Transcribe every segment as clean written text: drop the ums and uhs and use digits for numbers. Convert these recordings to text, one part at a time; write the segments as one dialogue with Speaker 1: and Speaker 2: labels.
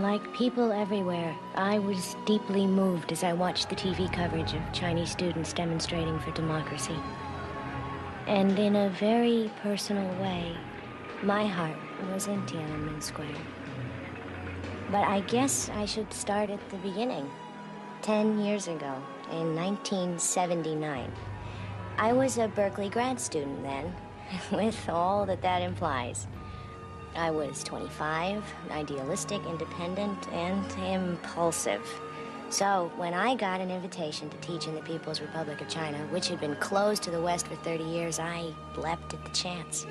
Speaker 1: Like people everywhere, I was deeply moved as I watched the TV coverage of Chinese students demonstrating for democracy. And in a very personal way, my heart was in Tiananmen Square. But I guess I should start at the beginning. 10 years ago, in 1979. I was a Berkeley grad student then, with all that implies. I was 25, idealistic, independent, and impulsive. So when I got an invitation to teach in the People's Republic of China, which had been closed to the West for 30 years, I leapt at the chance.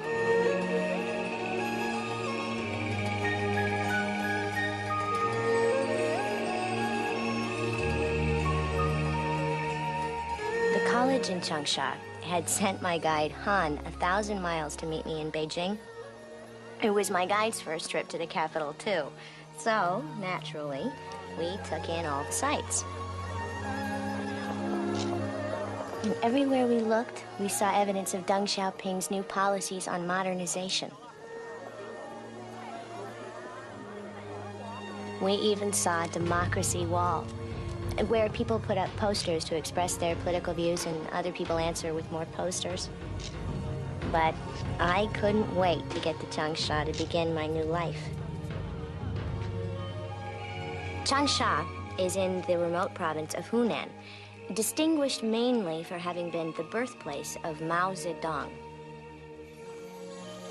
Speaker 1: The college in Changsha had sent my guide, Han, 1,000 miles to meet me in Beijing. It was my guide's first trip to the capital, too. So, naturally, we took in all the sights. And everywhere we looked, we saw evidence of Deng Xiaoping's new policies on modernization. We even saw a democracy wall, where people put up posters to express their political views and other people answer with more posters. But I couldn't wait to get to Changsha to begin my new life. Changsha is in the remote province of Hunan, distinguished mainly for having been the birthplace of Mao Zedong.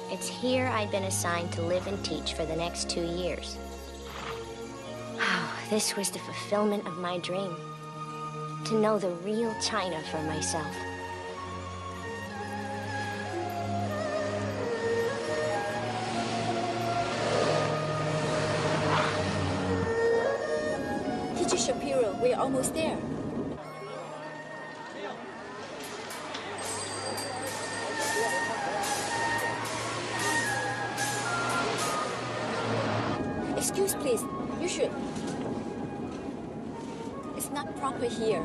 Speaker 1: It's here I'd been assigned to live and teach for the next 2 years. Oh, this was the fulfillment of my dream, to know the real China for myself.
Speaker 2: Teacher Shapiro, we're almost there. Excuse, please. You should. It's not proper here.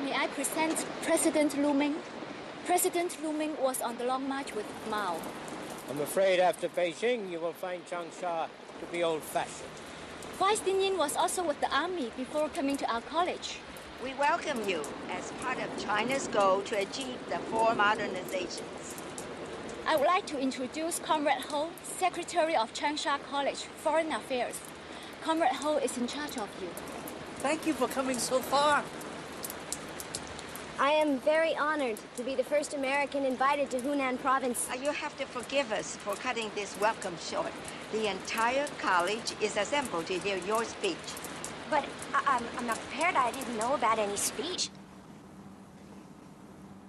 Speaker 2: May I present President Lu Ming? President Lu Ming was on the Long March with Mao.
Speaker 3: I'm afraid after Beijing, you will find Changsha to be old-fashioned.
Speaker 2: Vice Dean Yin was also with the army before coming to our college.
Speaker 4: We welcome you as part of China's goal to achieve the 4 modernizations.
Speaker 2: I would like to introduce Comrade Ho, Secretary of Changsha College, Foreign Affairs. Comrade Ho is in charge of you.
Speaker 3: Thank you for coming so far.
Speaker 1: I am very honored to be the first American invited to Hunan province.
Speaker 4: You have to forgive us for cutting this welcome short. The entire college is assembled to hear your speech.
Speaker 1: But I'm not prepared. I didn't know about any speech.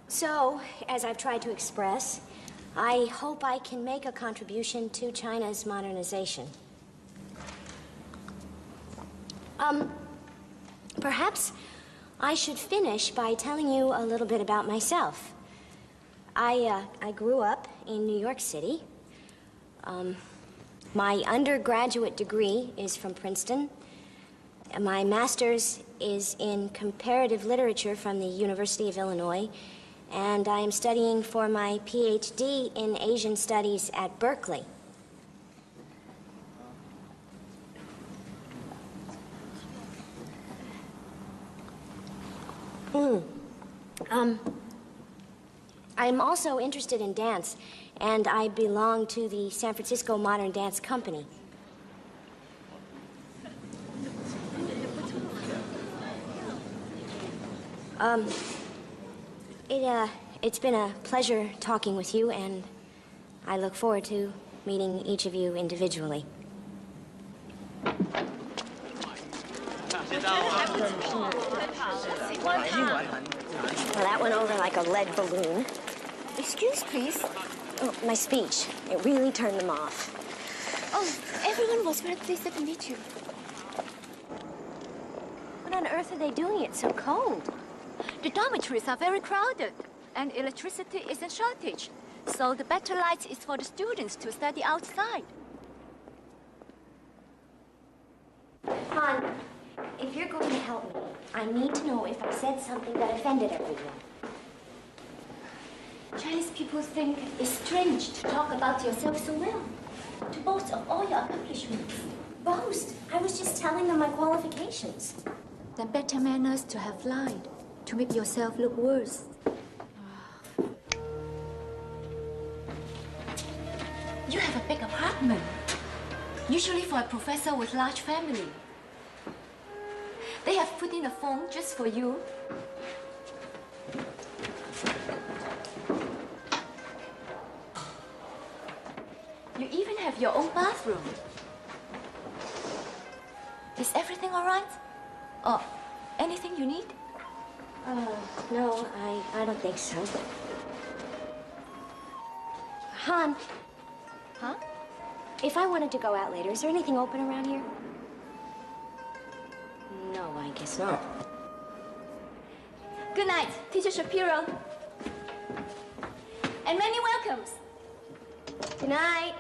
Speaker 1: So, as I've tried to express, I hope I can make a contribution to China's modernization. Perhaps I should finish by telling you a little bit about myself. I grew up in New York City. My undergraduate degree is from Princeton. My master's is in comparative literature from the University of Illinois, and I am studying for my PhD in Asian studies at Berkeley. I'm also interested in dance, and I belong to the San Francisco Modern Dance Company. It's been a pleasure talking with you, and I look forward to meeting each of you individually. Well, that went over like a lead balloon.
Speaker 2: Excuse, please.
Speaker 1: Oh, my speech. It really turned them off.
Speaker 2: Oh, everyone was very pleased to meet you.
Speaker 1: What on earth are they doing? It's so cold.
Speaker 2: The dormitories are very crowded, and electricity is in shortage. So the better light is for the students to study outside.
Speaker 1: Han, if you're going to help me, I need to know if I said something that offended everyone.
Speaker 2: Chinese people think it's strange to talk about yourself so well, to boast of all your accomplishments.
Speaker 1: Boast? I was just telling them my qualifications.
Speaker 2: Then better manners to have lied, to make yourself look worse. You have a big apartment, usually for a professor with large family. They have put in a phone just for you. You even have your own bathroom. Is everything all right? Or anything you need?
Speaker 1: No, I don't think so. Han.
Speaker 2: Huh?
Speaker 1: If I wanted to go out later, is there anything open around here? No, I guess not.
Speaker 2: Good night, Teacher Shapiro. And many welcomes.
Speaker 1: Good night.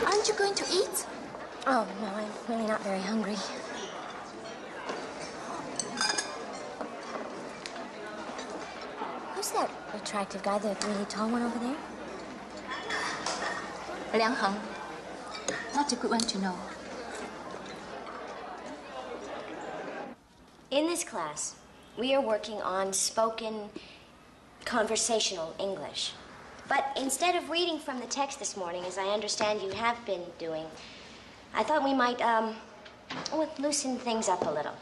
Speaker 2: Aren't you going to eat?
Speaker 1: Oh, no, I'm really not very hungry. Who's that attractive guy, the really tall one over there?
Speaker 2: Liang Heng. Not a good one to know.
Speaker 1: In this class, we are working on spoken conversational English. But instead of reading from the text this morning, as I understand you have been doing, I thought we might, loosen things up a little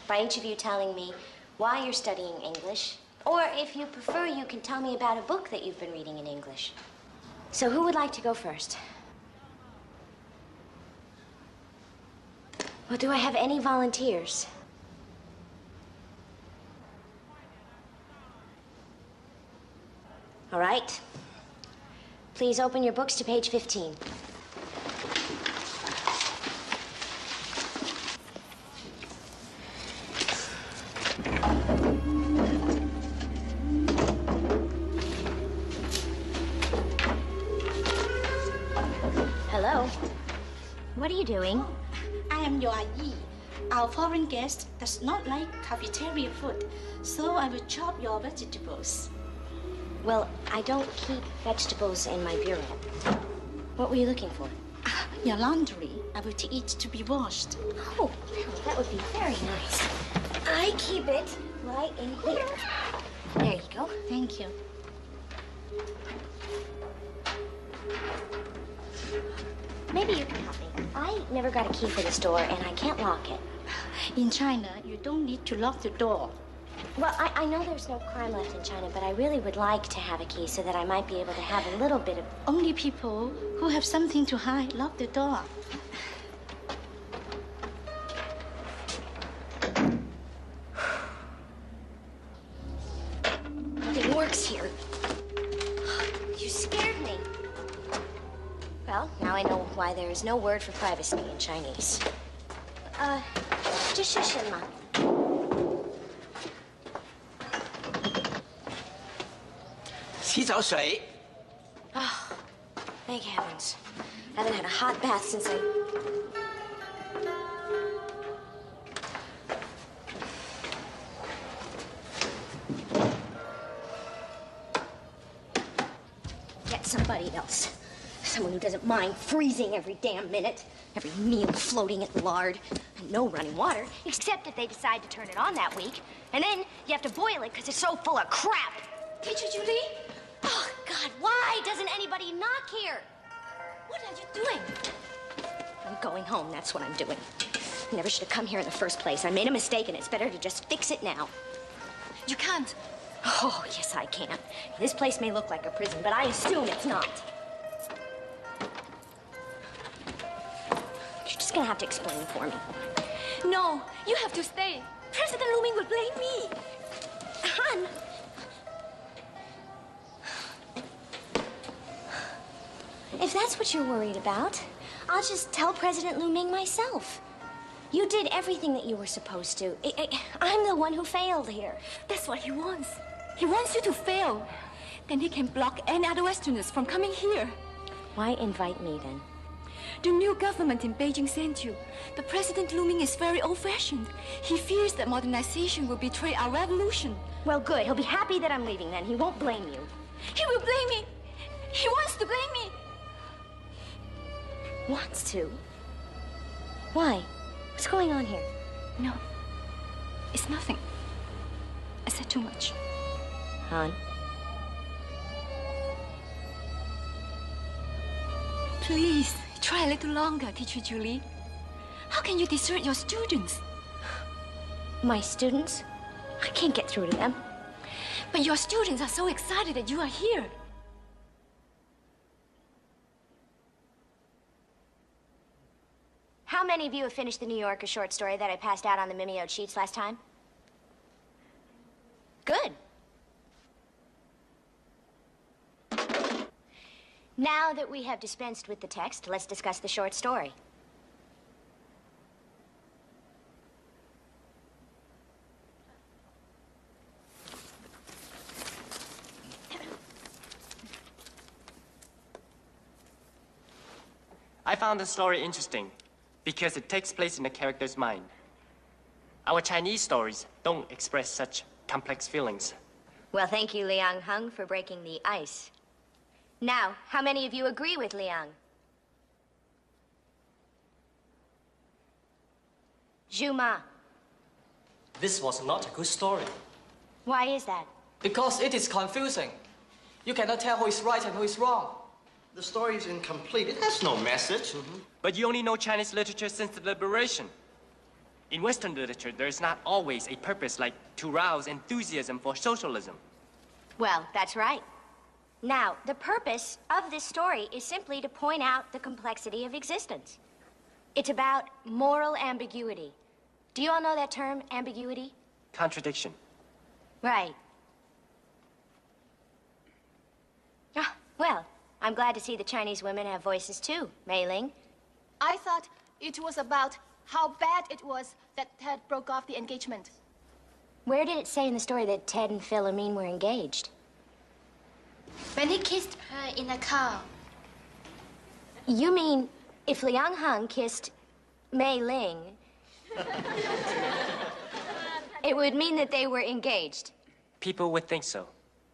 Speaker 1: by each of you telling me why you're studying English, or if you prefer, you can tell me about a book that you've been reading in English. So who would like to go first? Well, do I have any volunteers? All right. Please open your books to page 15. Hello. What are you doing?
Speaker 5: I am your Yi. Our foreign guest does not like cafeteria food, so I will chop your vegetables.
Speaker 1: Well, I don't keep vegetables in my bureau. What were you looking for?
Speaker 5: Your laundry, I will take it to be washed.
Speaker 1: Oh, really? That would be very nice. I keep it right in here. There you go.
Speaker 5: Thank you.
Speaker 1: Maybe you can help me. I never got a key for this door, and I can't lock it.
Speaker 5: In China, you don't need to lock the door.
Speaker 1: Well, I know there's no crime left in China, but I really would like to have a key so that I might be able to have a little bit of...
Speaker 5: Only people who have something to hide lock the door.
Speaker 1: works here. You scared me. Well, now I know why there is no word for privacy in Chinese. 这是什么? Oh, thank heavens. I haven't had a hot bath since I... Get somebody else. Someone who doesn't mind freezing every damn minute, every meal floating in lard, and no running water, except if they decide to turn it on that week. And then you have to boil it because it's so full of crap.
Speaker 2: Teacher Julie,
Speaker 1: Oh, God, why doesn't anybody knock here?
Speaker 2: what are you doing?
Speaker 1: I'm going home, that's what I'm doing. I never should have come here in the first place. I made a mistake, and it's better to just fix it now.
Speaker 2: You can't.
Speaker 1: Oh, yes, I can. This place may look like a prison, but I assume it's not. You're just gonna have to explain for me.
Speaker 2: No, you have to stay. President Lu Ming will blame me.
Speaker 1: Han! If that's what you're worried about, I'll just tell President Lu Ming myself. You did everything that you were supposed to. I'm the one who failed here.
Speaker 2: That's what he wants. He wants you to fail. Then he can block any other Westerners from coming here.
Speaker 1: Why invite me then?
Speaker 2: The new government in Beijing sent you. The President Lu Ming is very old-fashioned. He fears that modernization will betray our revolution.
Speaker 1: Well, good. He'll be happy that I'm leaving then. He won't blame you.
Speaker 2: He will blame me. He wants to blame me.
Speaker 1: Wants to? Why? What's going on here?
Speaker 2: No, it's nothing. I said too much.
Speaker 1: Han?
Speaker 2: Please, try a little longer, Teacher Julie. How can you desert your students?
Speaker 1: My students? I can't get through to them.
Speaker 2: But your students are so excited that you are here.
Speaker 1: How many of you have finished the New Yorker short story that I passed out on the mimeoed sheets last time? Good. Now that we have dispensed with the text, let's discuss the short story.
Speaker 6: I found the story interesting because it takes place in the character's mind. Our Chinese stories don't express such complex feelings.
Speaker 1: Well, thank you, Liang Hung, for breaking the ice. Now, how many of you agree with Liang? Zhu Ma.
Speaker 7: This was not a good story.
Speaker 1: Why is that?
Speaker 7: Because it is confusing. You cannot tell who is right and who is wrong.
Speaker 8: The story is incomplete. It has no message.
Speaker 6: But you only know Chinese literature since the liberation. In Western literature, there is not always a purpose like to rouse enthusiasm for socialism.
Speaker 1: Well, that's right. Now, the purpose of this story is simply to point out the complexity of existence. It's about moral ambiguity. Do you all know that term, ambiguity?
Speaker 6: Contradiction.
Speaker 1: Right. Ah, well, I'm glad to see the Chinese women have voices too, Mei Ling.
Speaker 9: I thought it was about how bad it was that Ted broke off the engagement.
Speaker 1: Where did it say in the story that Ted and Philomene were engaged?
Speaker 9: When he kissed her in the car.
Speaker 1: You mean if Liang Hung kissed Mei Ling, it would mean that they were engaged?
Speaker 6: People would think so.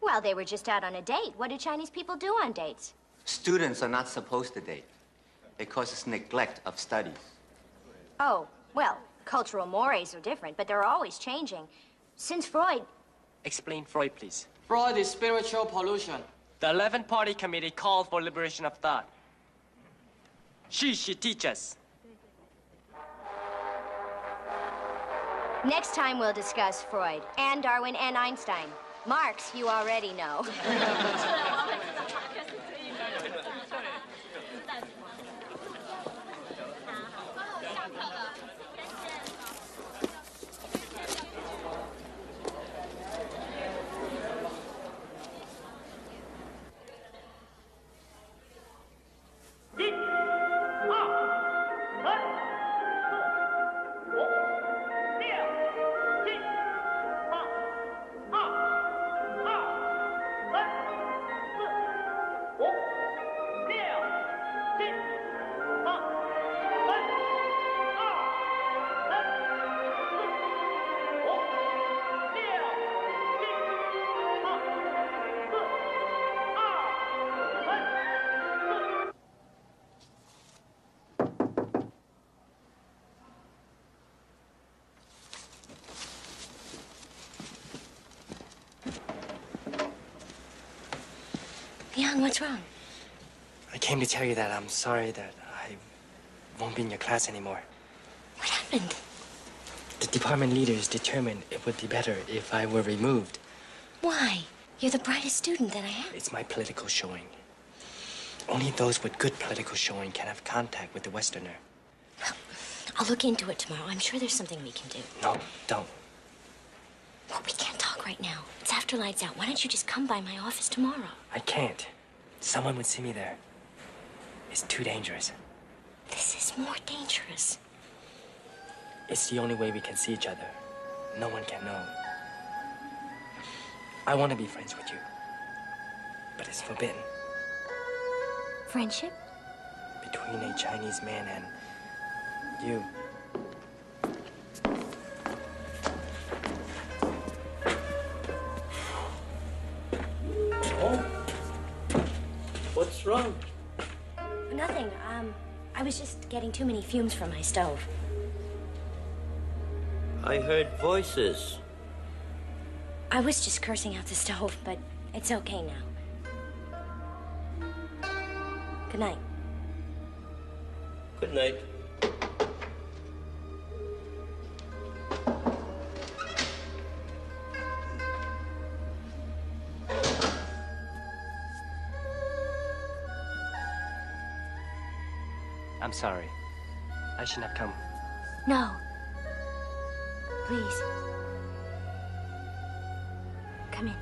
Speaker 1: Well, they were just out on a date. What do Chinese people do on dates?
Speaker 10: Students are not supposed to date. It causes neglect of studies.
Speaker 1: Oh, well, cultural mores are different, but they're always changing. Since Freud...
Speaker 6: Explain Freud, please.
Speaker 7: Freud is spiritual pollution.
Speaker 6: The 11th Party Committee called for liberation of thought. She should teach us.
Speaker 1: Next time we'll discuss Freud and Darwin and Einstein. Marx, you already know. Young, what's wrong?
Speaker 6: I came to tell you that I'm sorry that I won't be in your class anymore.
Speaker 1: What happened?
Speaker 6: The department leaders determined it would be better if I were removed.
Speaker 1: Why? You're the brightest student that I have.
Speaker 6: It's my political showing. Only those with good political showing can have contact with the Westerner.
Speaker 1: I'll look into it tomorrow. I'm sure there's something we can do.
Speaker 6: No, don't.
Speaker 1: Well, we can't talk right now. It's after lights out. Why don't you just come by my office tomorrow?
Speaker 6: I can't. Someone would see me there. It's too dangerous.
Speaker 1: This is more dangerous.
Speaker 6: It's the only way we can see each other. No one can know. I want to be friends with you. But it's forbidden.
Speaker 1: Friendship?
Speaker 6: Between a Chinese man and you.
Speaker 3: Oh? What's wrong?
Speaker 1: Nothing. I was just getting too many fumes from my stove.
Speaker 3: I heard voices.
Speaker 1: I was just cursing out the stove, but it's okay now. Good night.
Speaker 3: Good night.
Speaker 6: I'm sorry. I shouldn't have come.
Speaker 1: No. Please. Come in.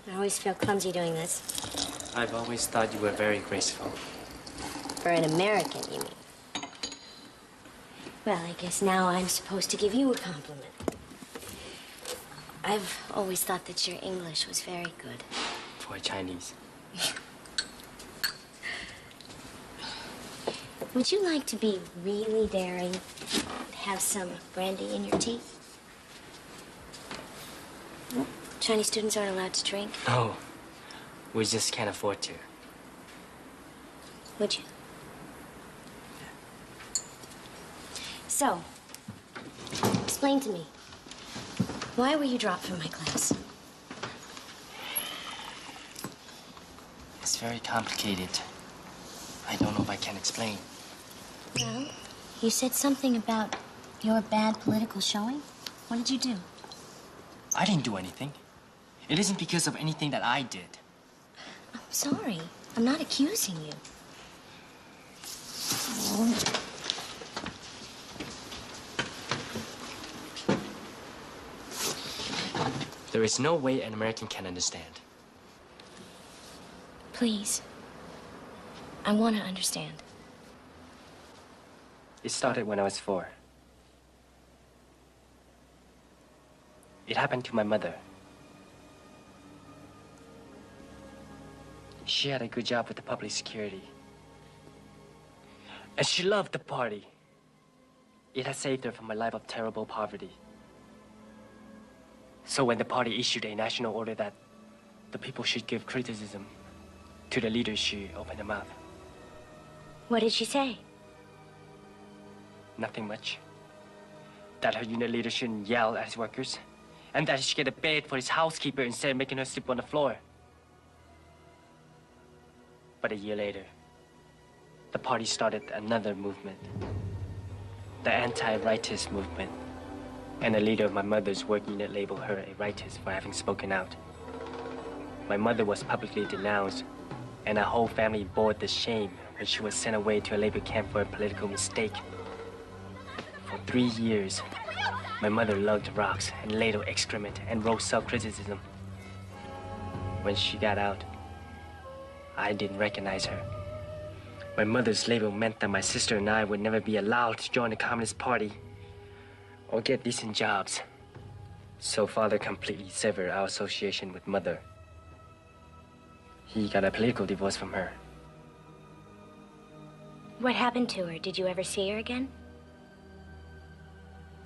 Speaker 1: I always feel clumsy doing this.
Speaker 6: I've always thought you were very graceful.
Speaker 1: For an American, you mean? Well, I guess now I'm supposed to give you a compliment. I've always thought that your English was very good.
Speaker 6: For a Chinese.
Speaker 1: Would you like to be really daring? Have some brandy in your tea? Chinese students aren't allowed to drink.
Speaker 6: No. We just can't afford to.
Speaker 1: Would you? So, explain to me. Why were you dropped from my class?
Speaker 6: It's very complicated. I don't know if I can explain.
Speaker 1: Well, you said something about your bad political showing. What did you do?
Speaker 6: I didn't do anything. It isn't because of anything that I did.
Speaker 1: I'm sorry. I'm not accusing you.
Speaker 6: There is no way an American can understand.
Speaker 1: Please. I want to understand.
Speaker 6: It started when I was 4. It happened to my mother. She had a good job with the public security. And she loved the party. It had saved her from a life of terrible poverty. So when the party issued a national order that the people should give criticism to the leaders, she opened her mouth.
Speaker 1: What did she say?
Speaker 6: Nothing much. That her unit leader shouldn't yell at his workers, and that he should get a bed for his housekeeper instead of making her sleep on the floor. But a year later, the party started another movement, the anti-rightist movement. And the leader of my mother's work unit labeled her a rightist for having spoken out. My mother was publicly denounced, and our whole family bore the shame when she was sent away to a labor camp for a political mistake. For 3 years, my mother lugged rocks and ladled excrement and wrote self-criticism. When she got out, I didn't recognize her. My mother's label meant that my sister and I would never be allowed to join the Communist Party or get decent jobs. So father completely severed our association with mother. He got a political divorce from her.
Speaker 1: What happened to her? Did you ever see her again?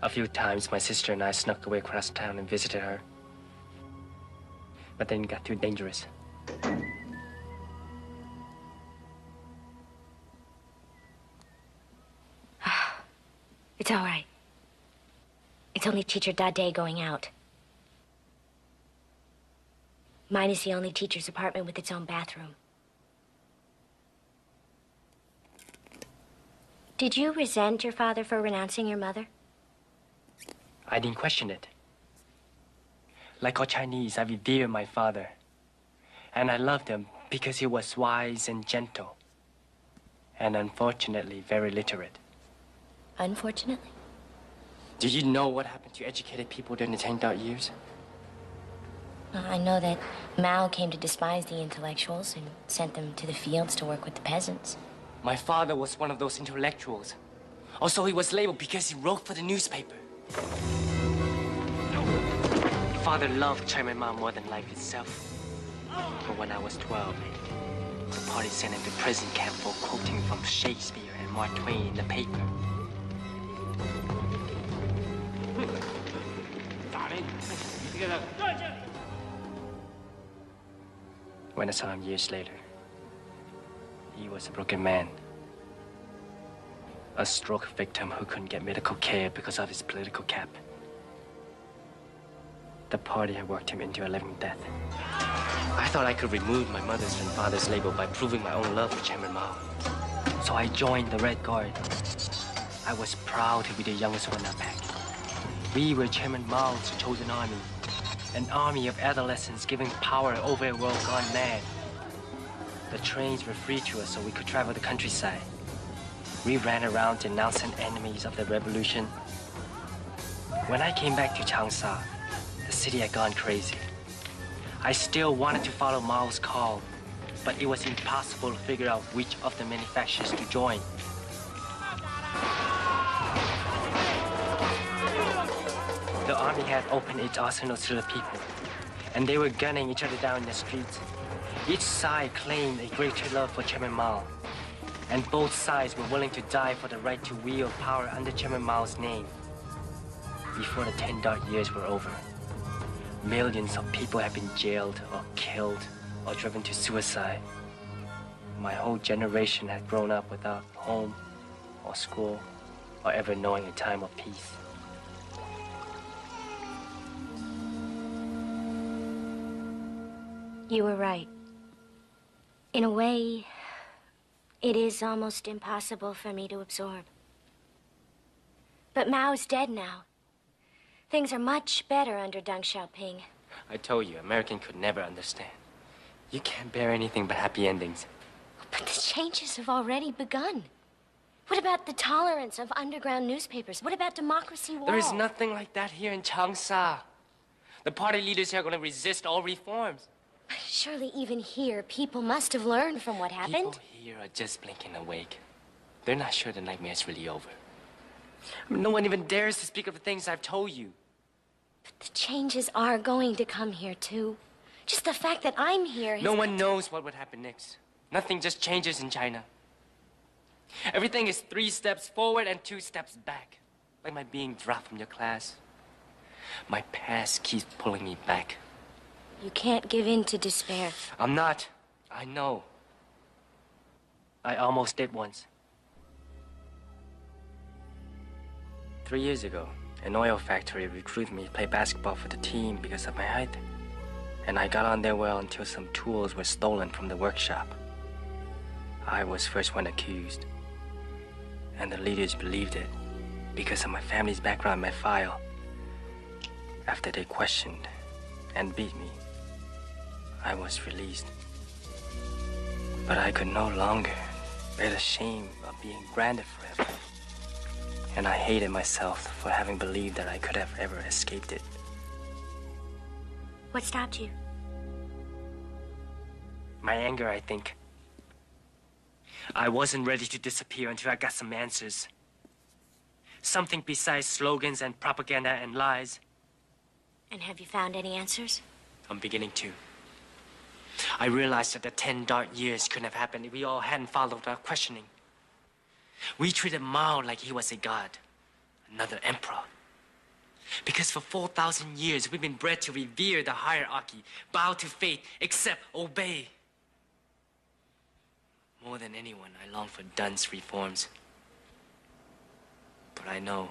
Speaker 6: A few times, my sister and I snuck away across town and visited her. But then it got too dangerous.
Speaker 1: It's all right. It's only teacher Dade going out. Mine is the only teacher's apartment with its own bathroom. Did you resent your father for renouncing your mother?
Speaker 6: I didn't question it. Like all Chinese, I revere my father. And I loved him because he was wise and gentle. And unfortunately, very literate.
Speaker 1: Unfortunately?
Speaker 6: Do you know what happened to educated people during the 10 dark years?
Speaker 1: I know that Mao came to despise the intellectuals and sent them to the fields to work with the peasants.
Speaker 6: My father was one of those intellectuals. Also, he was labeled because he wrote for the newspaper. Father loved Chairman Mao more than life itself. But when I was 12, the party sent him to prison camp for quoting from Shakespeare and Mark Twain in the paper. When I saw him years later, he was a broken man. A stroke victim who couldn't get medical care because of his political cap. The party had worked him into a living death. I thought I could remove my mother's and father's label by proving my own love for Chairman Mao. So I joined the Red Guard. I was proud to be the youngest one in our pack. We were Chairman Mao's chosen army. An army of adolescents giving power over a world gone mad. The trains were free to us so we could travel the countryside. We ran around denouncing enemies of the revolution. When I came back to Changsha, the city had gone crazy. I still wanted to follow Mao's call, but it was impossible to figure out which of the manufacturers to join. The army had opened its arsenals to the people, and they were gunning each other down in the streets. Each side claimed a greater love for Chairman Mao, and both sides were willing to die for the right to wield power under Chairman Mao's name. Before the 10 dark years were over, millions of people had been jailed or killed or driven to suicide. My whole generation had grown up without home or school or ever knowing a time of peace.
Speaker 1: You were right. In a way, it is almost impossible for me to absorb. But Mao's dead now. Things are much better under Deng Xiaoping.
Speaker 6: I told you, American could never understand. You can't bear anything but happy endings.
Speaker 1: But the changes have already begun. What about the tolerance of underground newspapers? What about democracy wall?
Speaker 6: There is nothing like that here in Changsha. The party leaders here are going to resist all reforms.
Speaker 1: Surely even here, people must have learned from what happened.
Speaker 6: People here are just blinking awake. They're not sure the nightmare's really over. I mean, no one even dares to speak of the things I've told you.
Speaker 1: But the changes are going to come here, too. Just the fact that I'm here...
Speaker 6: No one knows what would happen next. Nothing just changes in China. Everything is 3 steps forward and 2 steps back. Like my being dropped from your class. My past keeps pulling me back.
Speaker 1: You can't give in to despair.
Speaker 6: I'm not. I know. I almost did once. 3 years ago, an oil factory recruited me to play basketball for the team because of my height. And I got on there well until some tools were stolen from the workshop. I was first one accused. And the leaders believed it because of my family's background, my file. After they questioned and beat me, I was released. But I could no longer bear the shame of being branded forever. And I hated myself for having believed that I could have ever escaped it.
Speaker 1: What stopped you?
Speaker 6: My anger, I think. I wasn't ready to disappear until I got some answers. Something besides slogans and propaganda and lies.
Speaker 1: And have you found any answers?
Speaker 6: I'm beginning to. I realized that the 10 dark years couldn't have happened if we all hadn't followed our questioning. We treated Mao like he was a god, another emperor. Because for 4,000 years, we've been bred to revere the hierarchy, bow to fate, accept, obey. More than anyone, I long for Dunn's reforms. But I know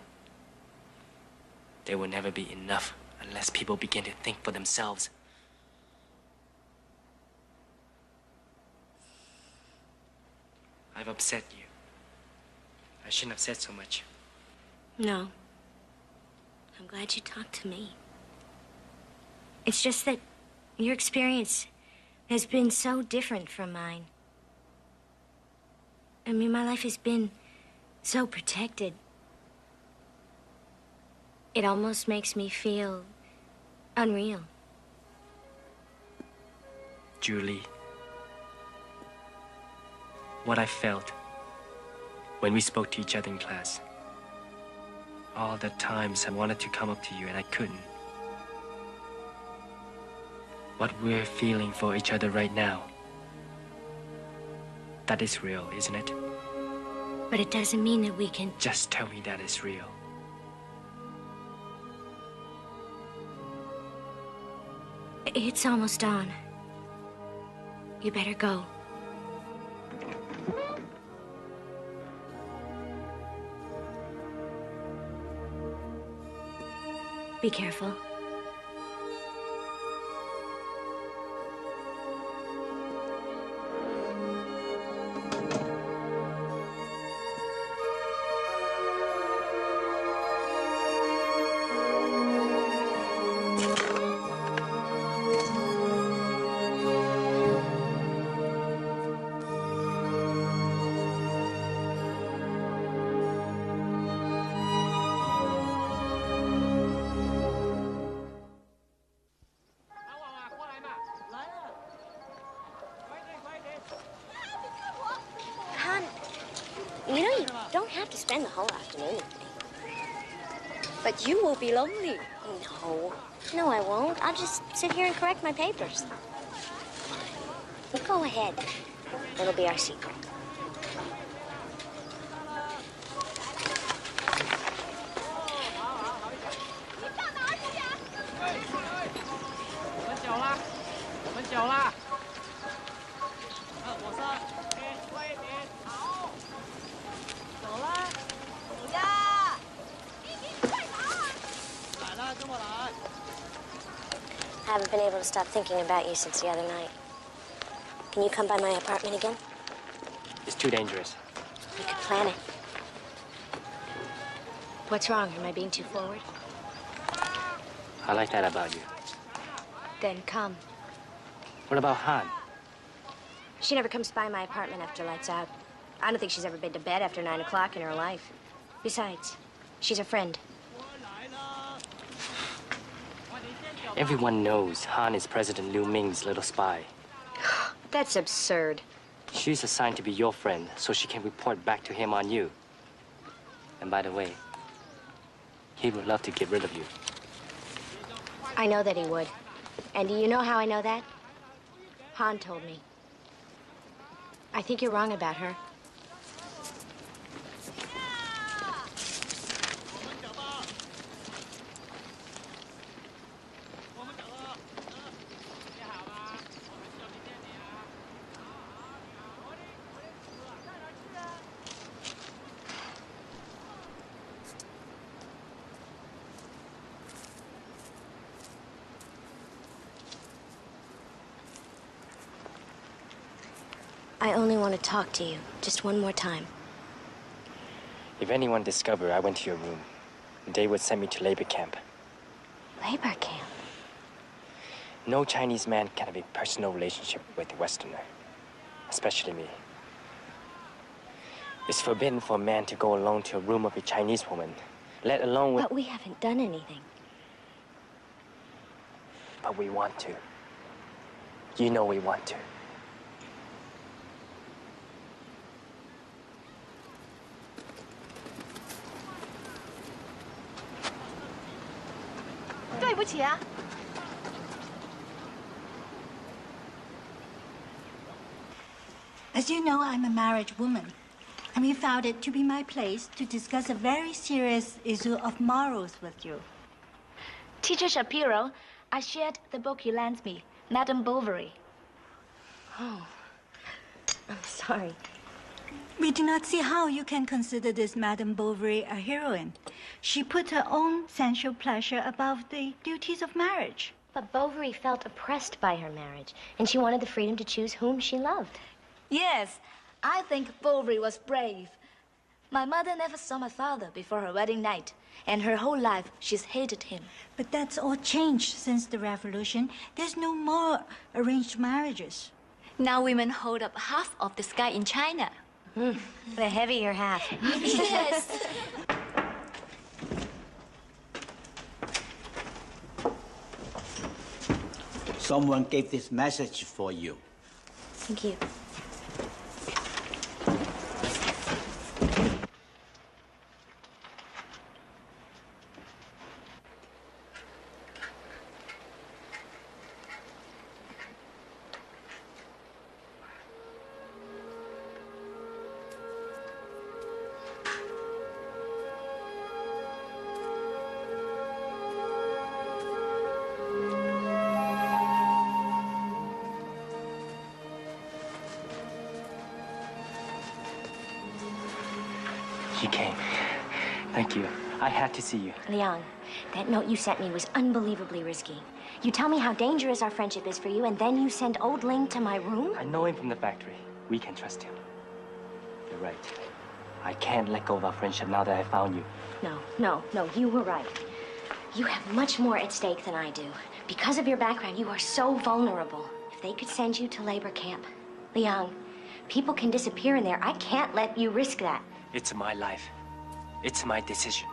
Speaker 6: they will never be enough unless people begin to think for themselves. I've upset you. I shouldn't have said so much.
Speaker 1: No. I'm glad you talked to me. It's just that your experience has been so different from mine. I mean, my life has been so protected. It almost makes me feel unreal.
Speaker 6: Julie, what I felt when we spoke to each other in class. All the times I wanted to come up to you and I couldn't. What we're feeling for each other right now, that is real, isn't it?
Speaker 1: But it doesn't mean that we can...
Speaker 6: Just tell me that is real.
Speaker 1: It's almost dawn. You better go. Be careful. You know, you don't have to spend the whole afternoon with me. But you will be lonely. No. No, I won't. I'll just sit here and correct my papers. You go ahead. It'll be our secret. I haven't been able to stop thinking about you since the other night. Can you come by my apartment again?
Speaker 6: It's too dangerous.
Speaker 1: We could plan it. What's wrong? Am I being too forward?
Speaker 6: I like that about you.
Speaker 1: Then come.
Speaker 6: What about Han?
Speaker 1: She never comes by my apartment after lights out. I don't think she's ever been to bed after 9 o'clock in her life. Besides, she's a friend.
Speaker 6: Everyone knows Han is President Liu Ming's little spy.
Speaker 1: That's absurd.
Speaker 6: She's assigned to be your friend so she can report back to him on you. And by the way, he would love to get rid of you.
Speaker 1: I know that he would. And do you know how I know that? Han told me. I think you're wrong about her. I only want to talk to you, just one more time.
Speaker 6: If anyone discovered I went to your room, they would send me to labor camp.
Speaker 1: Labor camp?
Speaker 6: No Chinese man can have a personal relationship with a Westerner, especially me. It's forbidden for a man to go alone to a room of a Chinese woman, let alone with...
Speaker 1: But we haven't done anything.
Speaker 6: But we want to. You know we want to.
Speaker 11: As you know, I'm a married woman, and we found it to be my place to discuss a very serious issue of morals with you.
Speaker 9: Teacher Shapiro, I shared the book you lent me, Madame Bovary.
Speaker 1: Oh, I'm sorry.
Speaker 11: We do not see how you can consider this Madame Bovary a heroine. She put her own sensual pleasure above the duties of marriage.
Speaker 1: But Bovary felt oppressed by her marriage, and she wanted the freedom to choose whom she loved.
Speaker 9: Yes, I think Bovary was brave. My mother never saw my father before her wedding night, and her whole life she's hated him.
Speaker 11: But that's all changed since the revolution. There's no more arranged marriages.
Speaker 9: Now women hold up half of the sky in China.
Speaker 1: The heavier half.
Speaker 9: Yes.
Speaker 12: Someone gave this message for you.
Speaker 1: Thank you.
Speaker 6: You came. Thank you. I had to see you.
Speaker 1: Liang, that note you sent me was unbelievably risky. You tell me how dangerous our friendship is for you, and then you send old Ling to my room?
Speaker 6: I know him from the factory. We can trust him. You're right. I can't let go of our friendship now that I found you.
Speaker 1: No, you were right. You have much more at stake than I do. Because of your background, you are so vulnerable. If they could send you to labor camp, Liang, people can disappear in there. I can't let you risk that.
Speaker 6: It's my life. It's my decision.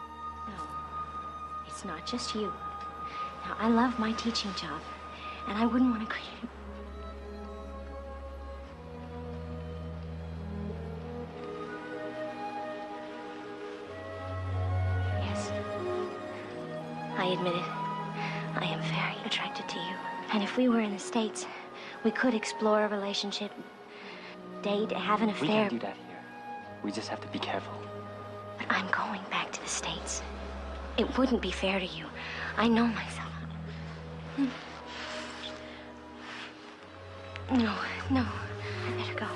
Speaker 1: No, it's not just you. Now, I love my teaching job, and I wouldn't want to create... Yes, I admit it. I am very attracted to you. And if we were in the States, we could explore a relationship, date, have an affair.
Speaker 6: We can do that here. We just have to be careful.
Speaker 1: But I'm going back to the States. It wouldn't be fair to you. I know myself. No, I better go.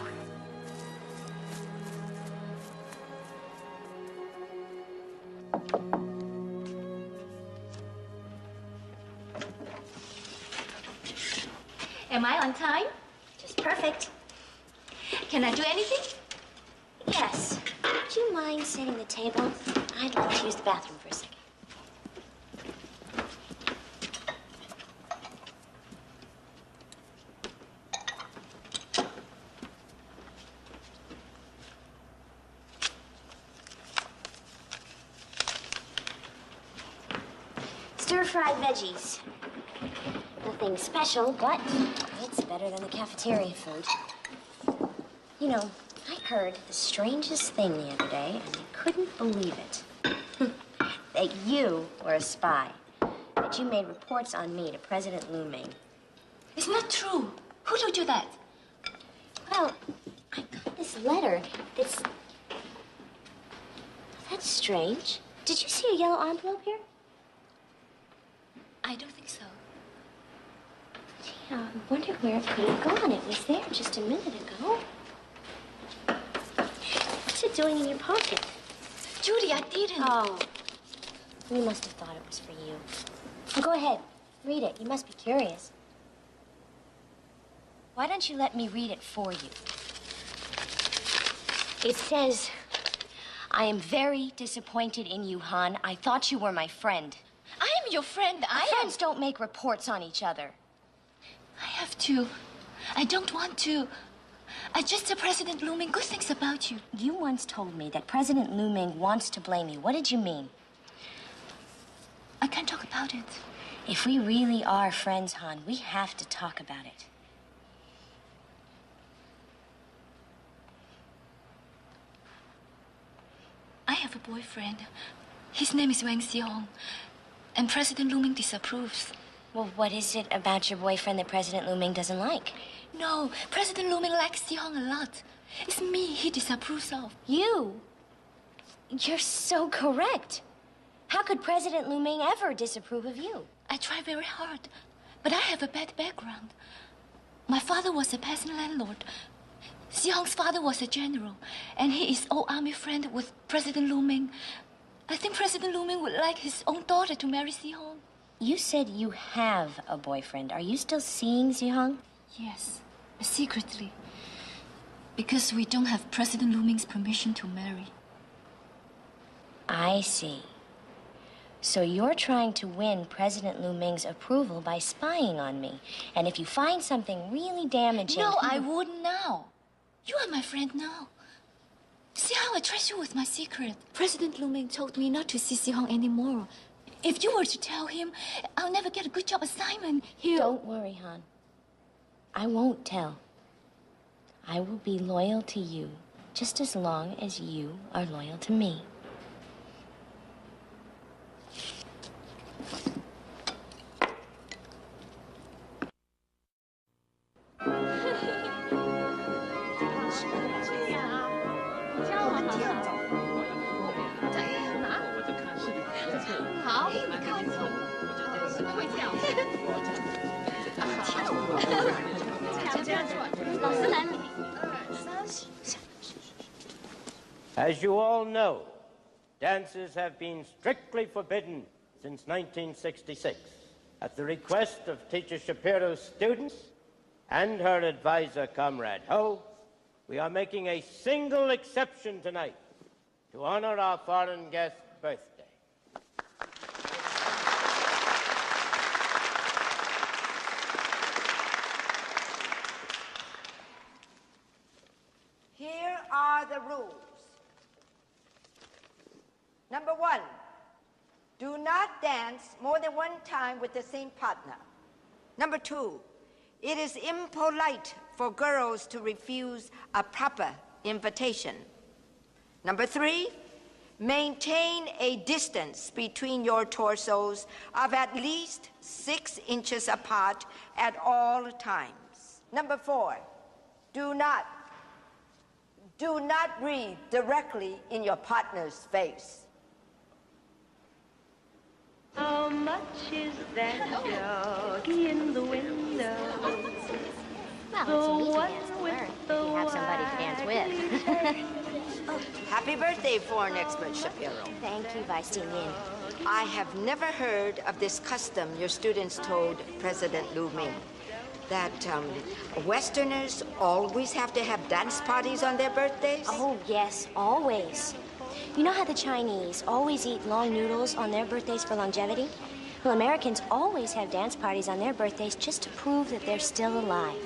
Speaker 9: Am I on time?
Speaker 1: Just perfect.
Speaker 9: Can I do anything?
Speaker 1: Yes. Would you mind setting the table? I'd like to use the bathroom for a second. Stir-fried veggies. Nothing special, but it's better than the cafeteria food. You know, I heard the strangest thing the other day, and I couldn't believe it. That you were a spy. That you made reports on me to President Lu Ming.
Speaker 9: It's not true. Who told you that?
Speaker 1: Well, I got this letter that's... That's strange. Did you see a yellow envelope here?
Speaker 9: I don't think so.
Speaker 1: Yeah, I wondered where it could have gone. It was there just a minute ago. What's it doing in your pocket?
Speaker 9: Judy, I didn't.
Speaker 1: Oh, you must have thought it was for you. Well, go ahead. Read it. You must be curious. Why don't you let me read it for you? It says, I am very disappointed in you, Han. I thought you were my friend.
Speaker 9: I am your friend.
Speaker 1: Friends don't make reports on each other.
Speaker 9: I have to. I don't want to. I just tell President Lu Ming good things about you.
Speaker 1: You once told me that President Lu Ming wants to blame you. What did you mean?
Speaker 9: I can't talk about it.
Speaker 1: If we really are friends, Han, we have to talk about it.
Speaker 9: I have a boyfriend. His name is Wang Xiong. And President Lu Ming disapproves.
Speaker 1: Well, what is it about your boyfriend that President Lu Ming doesn't like?
Speaker 9: No, President Lu Ming likes Xiong a lot. It's me he disapproves of.
Speaker 1: You? You're so correct. How could President Lu Ming ever disapprove of you?
Speaker 2: I try very hard, but I have a bad background. My father was a peasant landlord. Si-Hong's father was a general, and he is old army friend with President Lu Ming. I think President Lu Ming would like his own daughter to marry Si-Hong.
Speaker 1: You said you have a boyfriend. Are you still seeing Si-Hong?
Speaker 2: Yes, but secretly. Because we don't have President Lu Ming's permission to marry.
Speaker 1: I see. So you're trying to win President Lu Ming's approval by spying on me. And if you find something really damaging...
Speaker 2: No, I wouldn't now. You are my friend now. See how I trust you with my secret. President Lu Ming told me not to see Si-Hong anymore. If you were to tell him, I'll never get a good job assignment.
Speaker 1: Don't worry, Han. I won't tell. I will be loyal to you just as long as you are loyal to me.
Speaker 3: As you all know, dances have been strictly forbidden since 1966. At the request of teacher Shapiro's students and her advisor, Comrade Ho, we are making a single exception tonight to honor our foreign guest's birthday.
Speaker 4: Here are the rules. Number 1, do not dance more than one time with the same partner. Number 2, it is impolite for girls to refuse a proper invitation. Number 3, maintain a distance between your torsos of at least 6 inches apart at all times. Number 4, do not breathe directly in your partner's face.
Speaker 13: How much is that dog in the window?
Speaker 1: Well, it's an easy dance to learn if you have somebody to dance with.
Speaker 4: Happy birthday, foreign expert Shapiro.
Speaker 1: Thank you, Vice Dean Yin.
Speaker 4: I have never heard of this custom your students told President Lu Ming, that Westerners always have to have dance parties on their birthdays?
Speaker 1: Oh, yes, always. You know how the Chinese always eat long noodles on their birthdays for longevity? Well, Americans always have dance parties on their birthdays just to prove that they're still alive.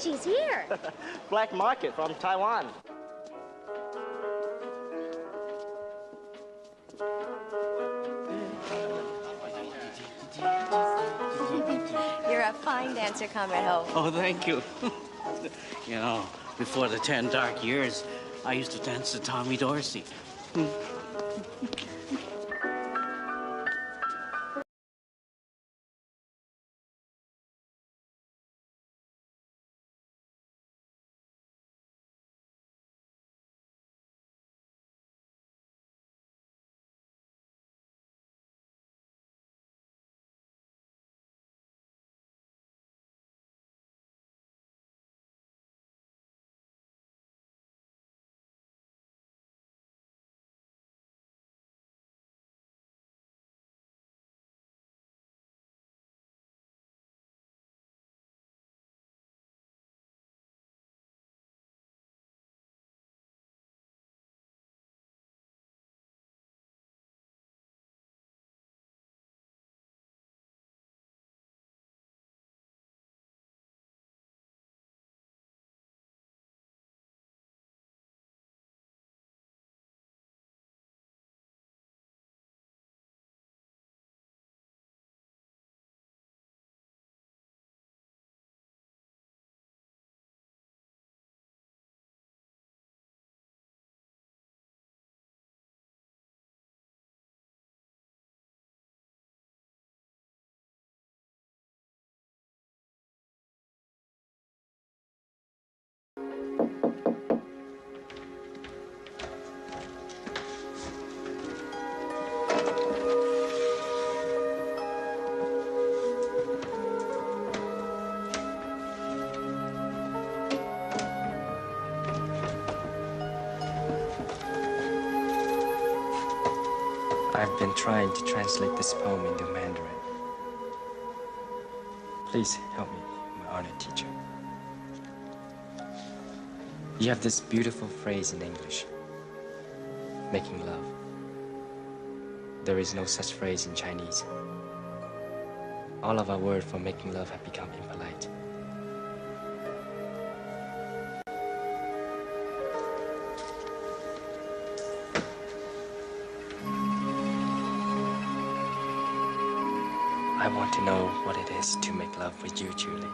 Speaker 14: She's here.
Speaker 8: Black market from Taiwan.
Speaker 1: You're a fine dancer, Comrade Ho.
Speaker 12: Oh, thank you. You know, before the 10 dark years, I used to dance to Tommy Dorsey.
Speaker 6: I've been trying to translate this poem into Mandarin. Please help me, my honored teacher. You have this beautiful phrase in English, making love. There is no such phrase in Chinese. All of our words for making love have become impolite. I want to know what it is to make love with you, Julie.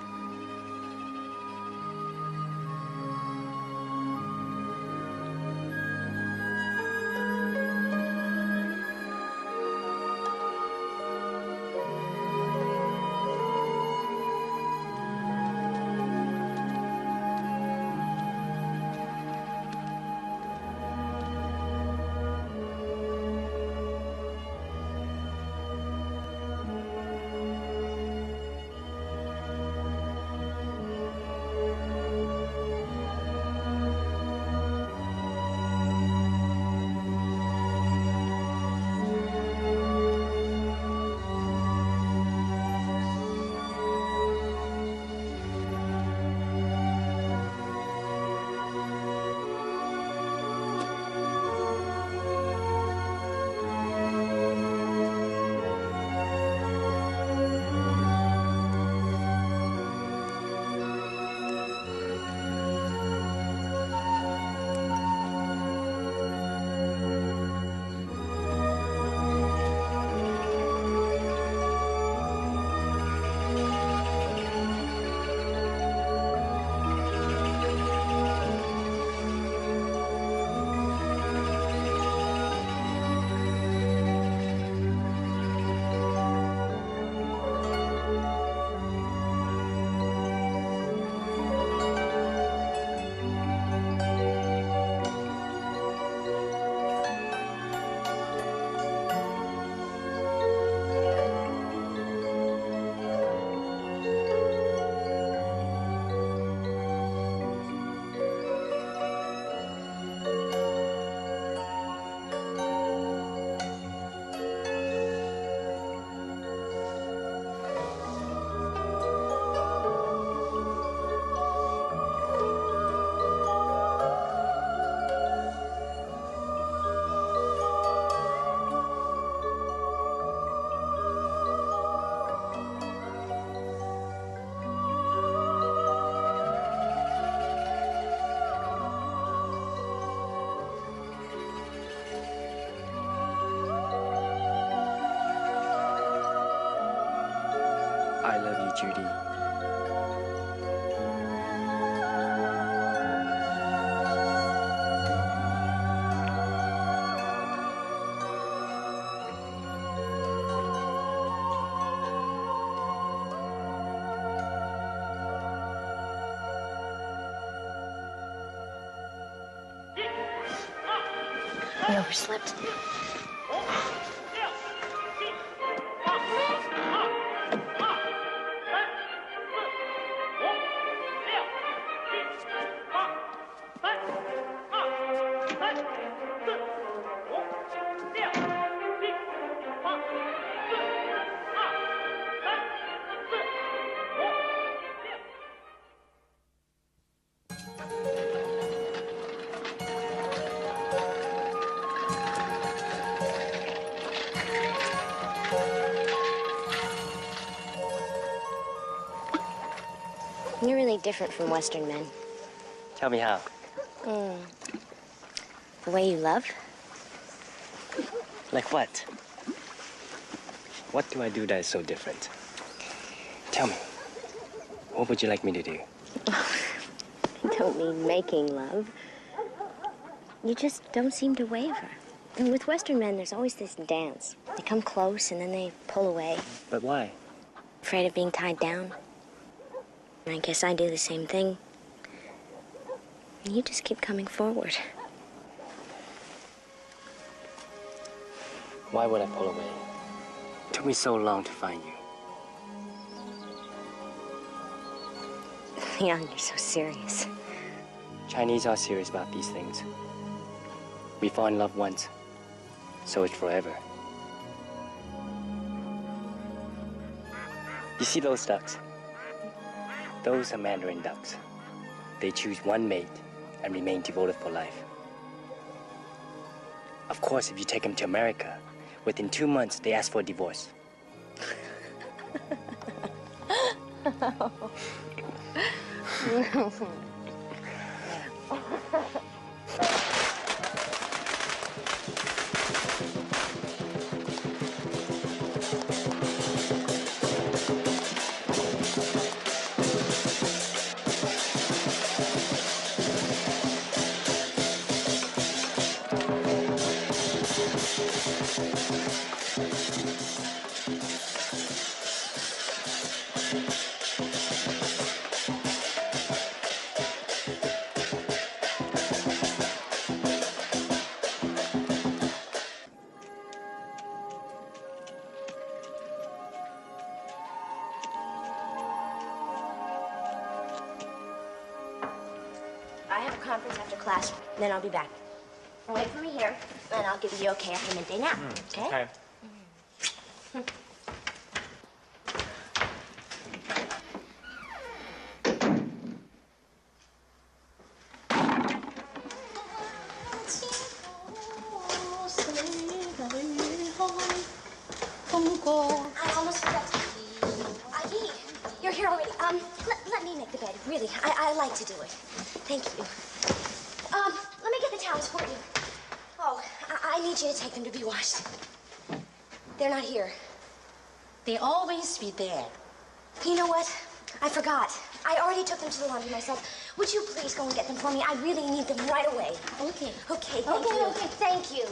Speaker 6: I love you, Judy.
Speaker 1: We overslept. You're really different from Western men.
Speaker 6: Tell me how.
Speaker 1: The way you love.
Speaker 6: Like what? What do I do that is so different? Tell me. What would you like me to do?
Speaker 1: I don't mean making love. You just don't seem to waver. And with Western men, there's always this dance. They come close and then they pull away.
Speaker 6: But why?
Speaker 1: Afraid of being tied down. I guess I do the same thing. You just keep coming forward.
Speaker 6: Why would I pull away? It took me so long to find you.
Speaker 1: Leon, you're so serious.
Speaker 6: Chinese are serious about these things. We fall in love once, so it's forever. You see those ducks? Those are Mandarin ducks. They choose one mate and remain devoted for life. Of course, if you take them to America, within 2 months, they ask for a divorce.
Speaker 1: I have a conference after class, then I'll be back. Wait for me here, and I'll give you the okay after midday nap, okay?
Speaker 6: Okay.
Speaker 1: I almost forgot to... Yi, you're here already. Let me make the bed. Really, I like to do it. Thank you. Let me get the towels for you. Oh, I need you to take them to be washed. They're not here.
Speaker 5: They always be there.
Speaker 1: You know what? I forgot. I already took them to the laundry myself. Would you please go and get them for me? I really need them right away.
Speaker 5: Okay.
Speaker 1: Okay, thank you.
Speaker 5: Okay.
Speaker 1: Thank you.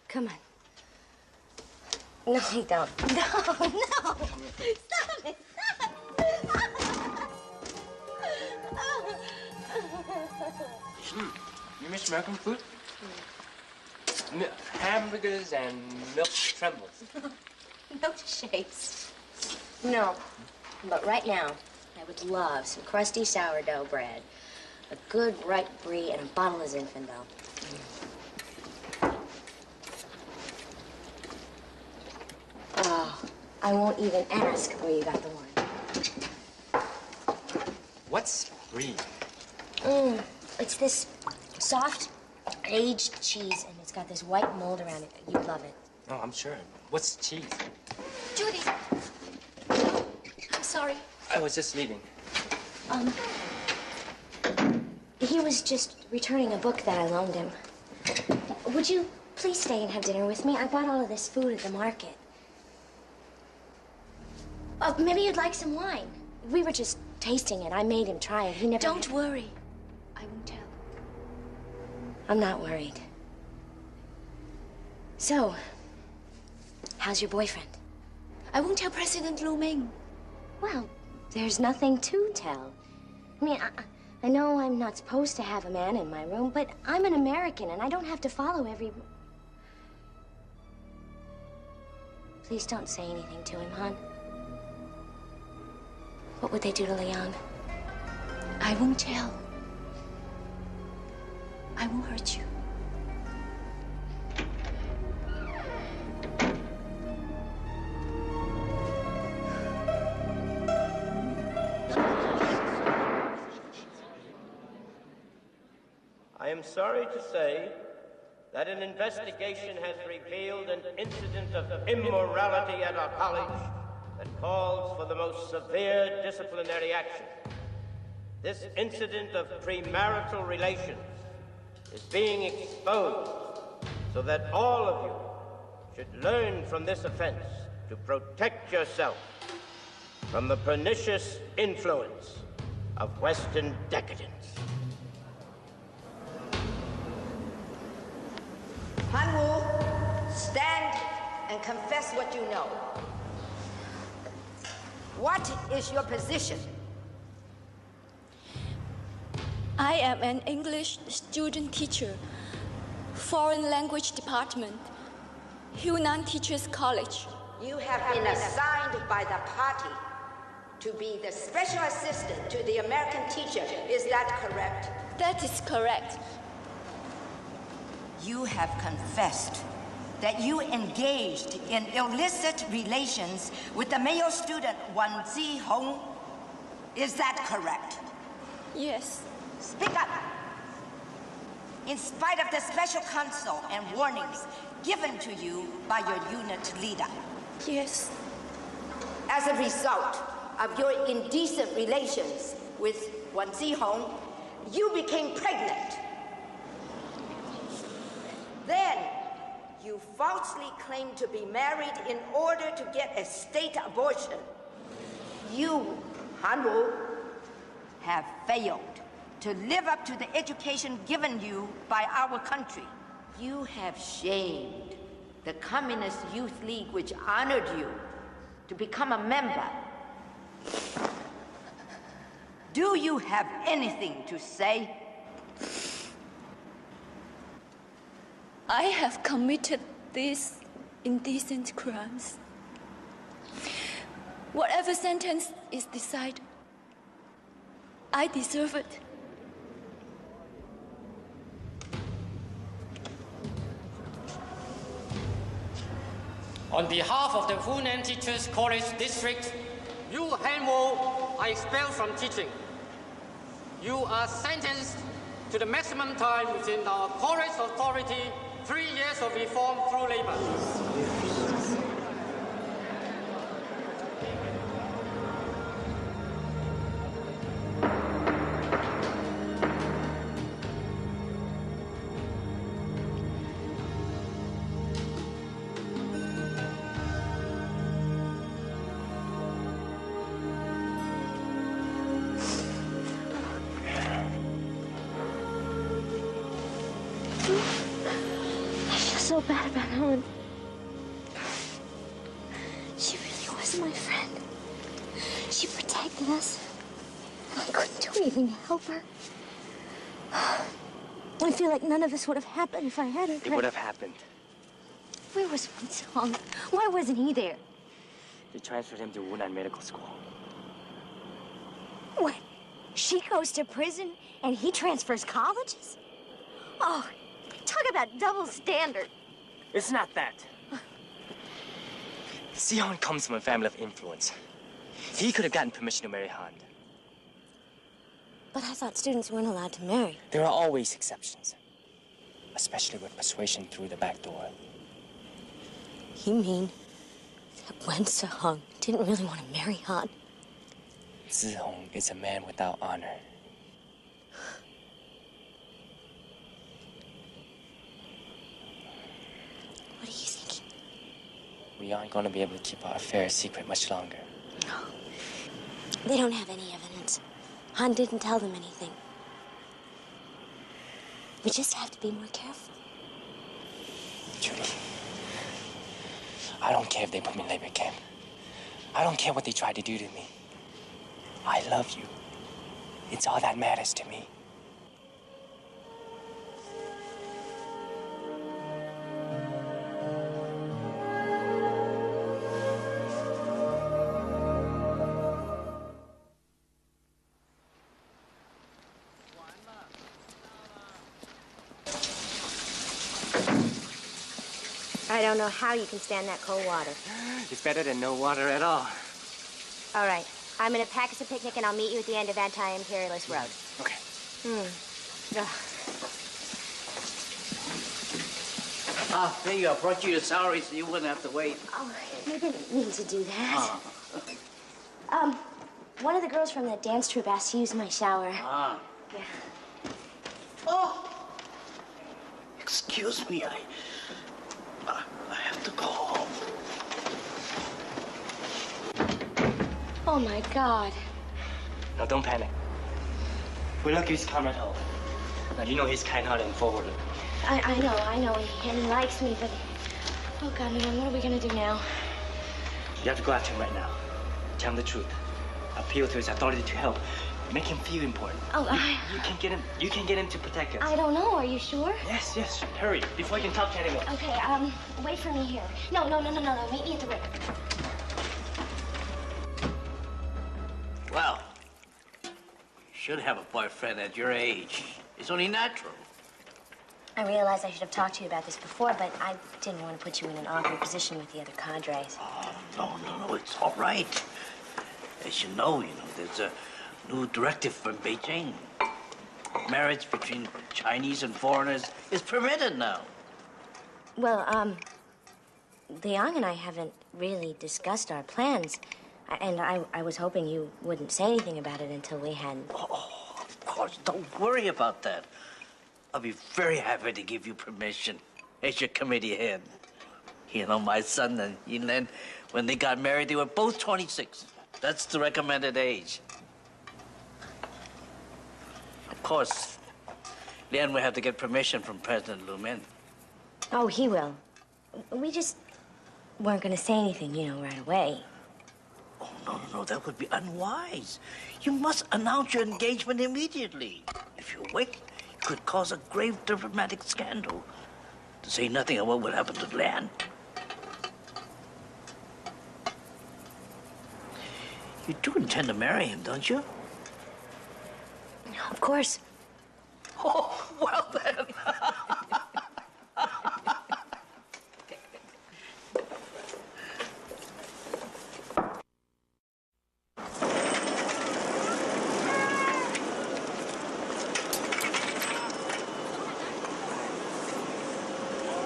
Speaker 1: Come on. No, you don't. No. Stop it. Stop.
Speaker 6: You miss American food? Hamburgers and milk trembles.
Speaker 1: Milkshakes. No. But right now, I would love some crusty sourdough bread, a good ripe brie, and a bottle of Zinfandel. Oh, I won't even ask where you got the wine.
Speaker 6: What's brie?
Speaker 1: It's this soft, aged cheese, and it's got this white mold around it. You'd love it.
Speaker 6: Oh, I'm sure. What's cheese?
Speaker 2: Judy! I'm sorry.
Speaker 6: I was just leaving.
Speaker 1: He was just returning a book that I loaned him. Would you please stay and have dinner with me? I bought all of this food at the market. Maybe you'd like some wine. We were just tasting it. I made him try it. He never...
Speaker 2: Don't worry. I won't tell.
Speaker 1: I'm not worried. So, how's your boyfriend?
Speaker 2: I won't tell President Lu Ming.
Speaker 1: Well, there's nothing to tell. I mean, I know I'm not supposed to have a man in my room, but I'm an American and I don't have to follow every... Please don't say anything to him, hon. What would they do to Leon?
Speaker 2: I won't tell. I won't hurt you.
Speaker 3: I am sorry to say that an investigation has revealed an incident of immorality at our college that calls for the most severe disciplinary action. This incident of premarital relations is being exposed so that all of you should learn from this offense to protect yourself from the pernicious influence of Western decadence.
Speaker 4: Han Wu, stand and confess what you know. What is your position?
Speaker 2: I am an English student teacher, foreign language department, Hunan Teachers College.
Speaker 4: You have been assigned by the party to be the special assistant to the American teacher. Is that correct?
Speaker 2: That is correct.
Speaker 4: You have confessed that you engaged in illicit relations with the male student Wan Zihong. Is that correct?
Speaker 2: Yes.
Speaker 4: Speak up. In spite of the special counsel and warnings given to you by your unit leader.
Speaker 2: Yes.
Speaker 4: As a result of your indecent relations with Wan Zihong, you became pregnant. Then, you falsely claimed to be married in order to get a state abortion. You, Han Wu, have failed to live up to the education given you by our country. You have shamed the Communist Youth League, which honored you, to become a member. Do you have anything to say?
Speaker 2: I have committed these indecent crimes. Whatever sentence is decided, I deserve it.
Speaker 14: On behalf of the Hunan Teachers College District, you, Han Wu, are expelled from teaching. You are sentenced to the maximum time within our college authority, 3 years of reform through labor.
Speaker 1: So bad about Helen. She really was my friend. She protected us. I couldn't do anything to help her. I feel like none of this would have happened if I hadn't.
Speaker 6: It would have happened.
Speaker 1: Where was Wan Zihong? Why wasn't he there?
Speaker 6: They transferred him to Wunan Medical School.
Speaker 1: What? She goes to prison and he transfers colleges? Oh, talk about double standard.
Speaker 6: It's not that. Zihong comes from a family of influence. He could have gotten permission to marry Han.
Speaker 1: But I thought students weren't allowed to marry.
Speaker 6: There are always exceptions, especially with persuasion through the back door.
Speaker 1: You mean that Wan Zihong didn't really want to marry Han?
Speaker 6: Zihong is a man without honor.
Speaker 1: What are you thinking?
Speaker 6: We aren't going to be able to keep our affair a secret much longer.
Speaker 1: No. They don't have any evidence. Han didn't tell them anything. We just have to be more careful.
Speaker 6: Judy, I don't care if they put me in labor camp. I don't care what they tried to do to me. I love you. It's all that matters to me.
Speaker 1: I don't know how you can stand that cold water.
Speaker 6: It's better than no water at all.
Speaker 1: All right. I'm gonna pack us a picnic and I'll meet you at the end of Anti-Imperialist Road.
Speaker 6: Okay.
Speaker 12: There you go. I brought you the salary so you wouldn't have to wait.
Speaker 1: Oh, I didn't mean to do that. One of the girls from the dance troupe asked to use my shower.
Speaker 12: Yeah. Oh! Excuse me, I have to go home.
Speaker 1: Oh, my God.
Speaker 6: No, don't panic. We're lucky he's coming home. Now, you know he's kind-hearted and forward.
Speaker 1: I know, and he likes me, but... Oh, God, man, what are we gonna do now?
Speaker 6: You have to go after him right now. Tell him the truth. Appeal to his authority to help. Make him feel important.
Speaker 1: Oh,
Speaker 6: you can get him. You can get him to protect us.
Speaker 1: I don't know. Are you sure?
Speaker 6: Yes. Hurry before he can talk to anyone.
Speaker 1: Okay. Wait for me here. No. Meet me at the river.
Speaker 12: Well, you should have a boyfriend at your age. It's only natural.
Speaker 1: I realize I should have talked to you about this before, but I didn't want to put you in an awkward position with the other cadres.
Speaker 12: Oh, no, it's all right. As you know, there's a new directive from Beijing. Marriage between Chinese and foreigners is permitted now.
Speaker 1: Well, Liang and I haven't really discussed our plans. And I was hoping you wouldn't say anything about it until we had...
Speaker 12: Oh, of course, don't worry about that. I'll be very happy to give you permission as your committee head. My son and Yinlen, when they got married, they were both 26. That's the recommended age. Of course, Lian will have to get permission from President Lu Min.
Speaker 1: Oh, he will. We just weren't going to say anything, right away.
Speaker 12: Oh, no, that would be unwise. You must announce your engagement immediately. If you wait, it could cause a grave diplomatic scandal. To say nothing of what would happen to Lian. You do intend to marry him, don't you?
Speaker 1: Of course.
Speaker 12: Oh, well then.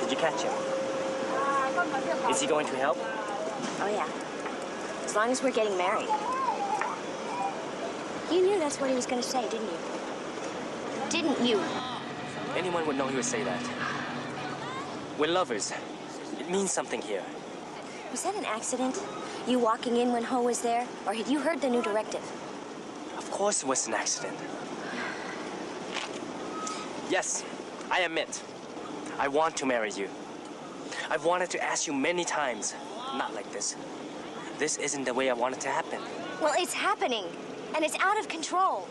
Speaker 6: Did you catch him? Is he going to help?
Speaker 1: Oh, yeah. As long as we're getting married. You knew that's what he was going to say, didn't you? Didn't you?
Speaker 6: Anyone would know he would say that. We're lovers. It means something here.
Speaker 1: Was that an accident? You walking in when Ho was there? Or had you heard the new directive?
Speaker 6: Of course it was an accident. Yes, I admit. I want to marry you. I've wanted to ask you many times. Not like this. This isn't the way I want it to happen.
Speaker 1: Well, it's happening. And it's out of control.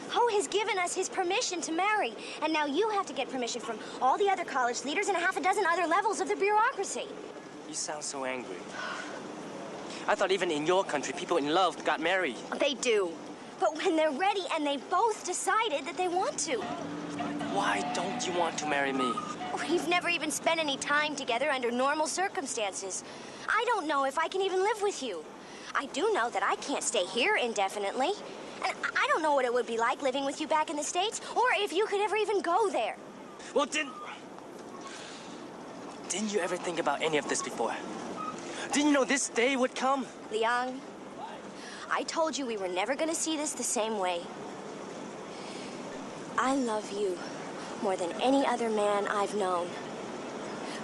Speaker 1: Ho has given us his permission to marry. And now you have to get permission from all the other college leaders and half a dozen other levels of the bureaucracy.
Speaker 6: You sound so angry. I thought even in your country, people in love got married.
Speaker 1: They do. But when they're ready and they both decided that they want to.
Speaker 6: Why don't you want to marry me?
Speaker 1: We've never even spent any time together under normal circumstances. I don't know if I can even live with you. I do know that I can't stay here indefinitely. And I don't know what it would be like living with you back in the States, or if you could ever even go there.
Speaker 6: Well, didn't you ever think about any of this before? Didn't you know this day would come?
Speaker 1: Liang, I told you we were never going to see this the same way. I love you more than any other man I've known.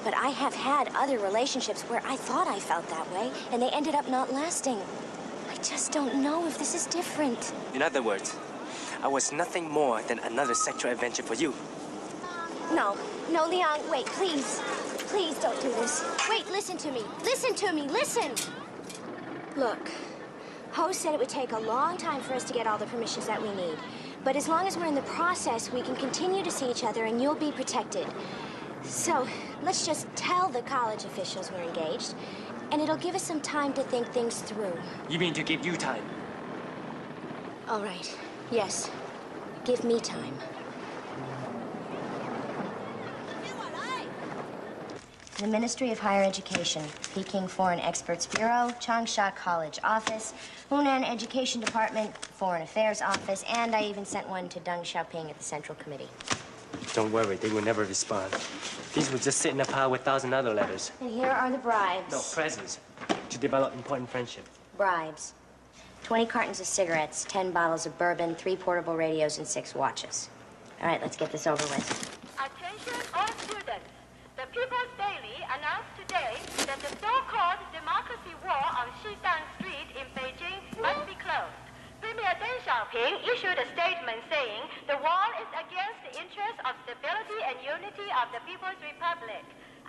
Speaker 1: But I have had other relationships where I thought I felt that way, and they ended up not lasting. I just don't know if this is different.
Speaker 6: In other words, I was nothing more than another sexual adventure for you.
Speaker 1: No, Liang, wait, please. Please don't do this. Wait, listen to me. Listen to me, listen! Look, Ho said it would take a long time for us to get all the permissions that we need. But as long as we're in the process, we can continue to see each other and you'll be protected. So, let's just tell the college officials we're engaged, and it'll give us some time to think things through.
Speaker 6: You mean to give you time?
Speaker 1: All right. Yes. Give me time. The Ministry of Higher Education, Peking Foreign Experts Bureau, Changsha College Office, Hunan Education Department, Foreign Affairs Office, and I even sent one to Deng Xiaoping at the Central Committee.
Speaker 6: Don't worry, they will never respond. These will just sit in a pile with 1,000 other letters.
Speaker 1: And here are the bribes.
Speaker 6: No, presents. To develop important friendship.
Speaker 1: Bribes. 20 cartons of cigarettes, 10 bottles of bourbon, 3 portable radios, and 6 watches. All right, let's get this over with.
Speaker 15: Attention all students. The People's Daily announced today that the so-called Democracy Wall on Xishan Street in Beijing must be closed. Premier Deng Xiaoping issued a statement saying the wall is against the interests of stability and unity of the People's Republic.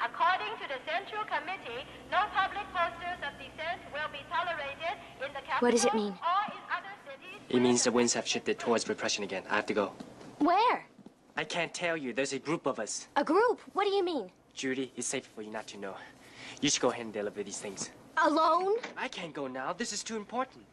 Speaker 15: According to the Central Committee, no public posters of dissent will be tolerated in the capital
Speaker 1: What does it mean?
Speaker 15: or in other cities.
Speaker 6: It means the winds have shifted towards repression again. I have to go.
Speaker 1: Where?
Speaker 6: I can't tell you. There's a group of us.
Speaker 1: A group? What do you mean?
Speaker 6: Judy, it's safe for you not to know. You should go ahead and deliver these things.
Speaker 1: Alone?
Speaker 6: I can't go now. This is too important.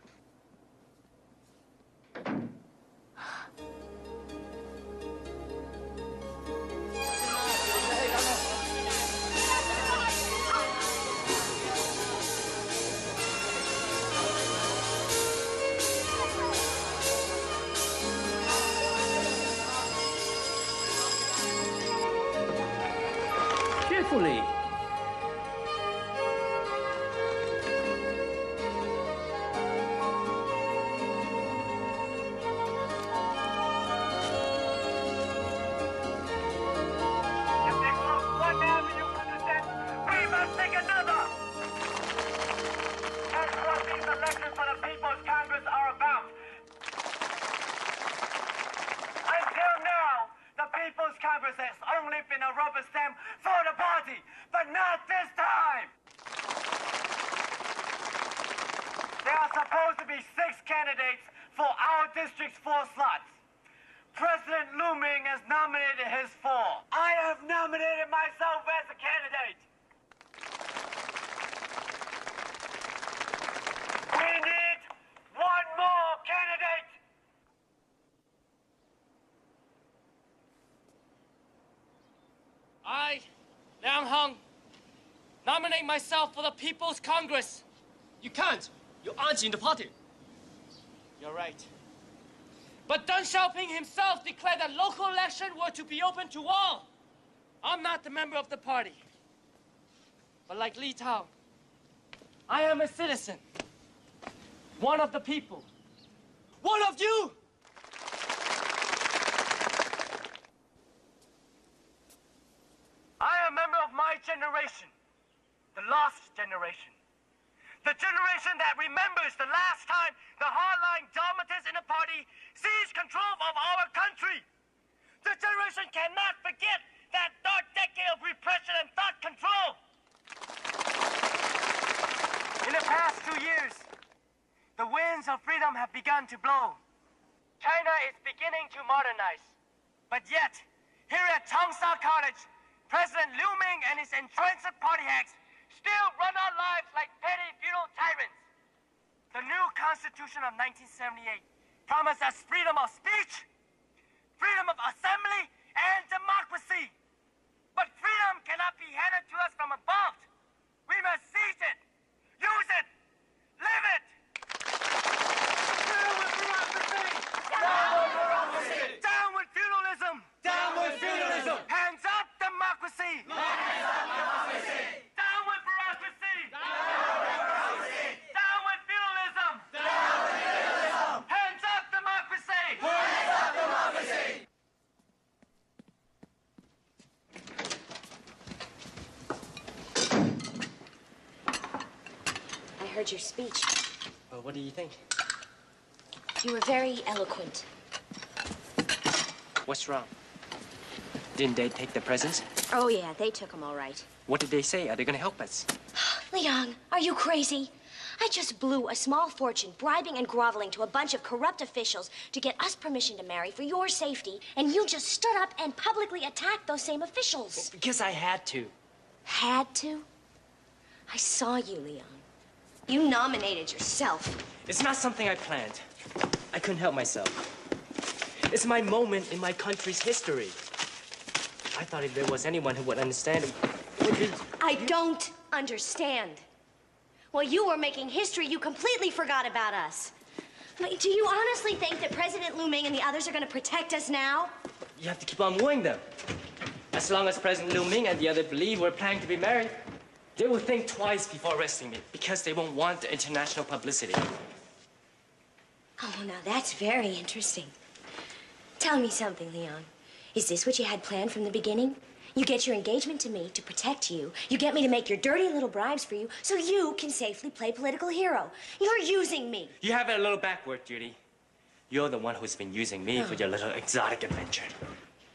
Speaker 16: Carefully.
Speaker 17: I, Liang Hong, nominate myself for the People's Congress.
Speaker 14: You can't. You aren't in the party.
Speaker 17: You're right. But Deng Xiaoping himself declared that local elections were to be open to all. I'm not the member of the party. But like Li Tao, I am a citizen. One of the people. One of you!
Speaker 18: I am a member of my generation, the lost generation. The generation that remembers the last time the hardline dogmatists in the party seized control of our country. The generation cannot forget that dark decade of repression and thought control. In the past 2 years, the winds of freedom have begun to blow. China is beginning to modernize. But yet, here at Changsha College, President Liu Ming and his entrenched party hacks still run our lives like petty feudal tyrants. The new Constitution of 1978 promised us freedom of speech, freedom of assembly, and democracy. But freedom cannot be handed to us from above. We must seize it, use it, live it. Down with bureaucracy! Down with bureaucracy! Down with feudalism! Down with feudalism! Hands up, democracy! Hands up, democracy! Down with bureaucracy! Down with bureaucracy! Down with feudalism! Down with feudalism! Hands up, democracy! Hands up, democracy!
Speaker 1: I heard your speech.
Speaker 6: Well, what do you think?
Speaker 1: You were very eloquent.
Speaker 6: What's wrong? Didn't they take the presents?
Speaker 1: Oh, yeah, they took them all right.
Speaker 6: What did they say? Are they going to help us?
Speaker 1: Liang, are you crazy? I just blew a small fortune bribing and groveling to a bunch of corrupt officials to get us permission to marry for your safety, and you just stood up and publicly attacked those same officials.
Speaker 6: Because I had to.
Speaker 1: Had to? I saw you, Liang. You nominated yourself.
Speaker 6: It's not something I planned. I couldn't help myself. It's my moment in my country's history. I thought if there was anyone who would understand it would be...
Speaker 1: I don't understand. While you were making history, you completely forgot about us. I mean, do you honestly think that President Liu Ming and the others are going to protect us now?
Speaker 6: You have to keep on wooing them. As long as President Liu Ming and the others believe we're planning to be married, they will think twice before arresting me because they won't want the international publicity.
Speaker 1: Oh, now that's very interesting. Tell me something, Liang. Is this what you had planned from the beginning? You get your engagement to me to protect you. You get me to make your dirty little bribes for you so you can safely play political hero. You're using me.
Speaker 6: You have it a little backward, Judy. You're the one who's been using me for your little exotic adventure.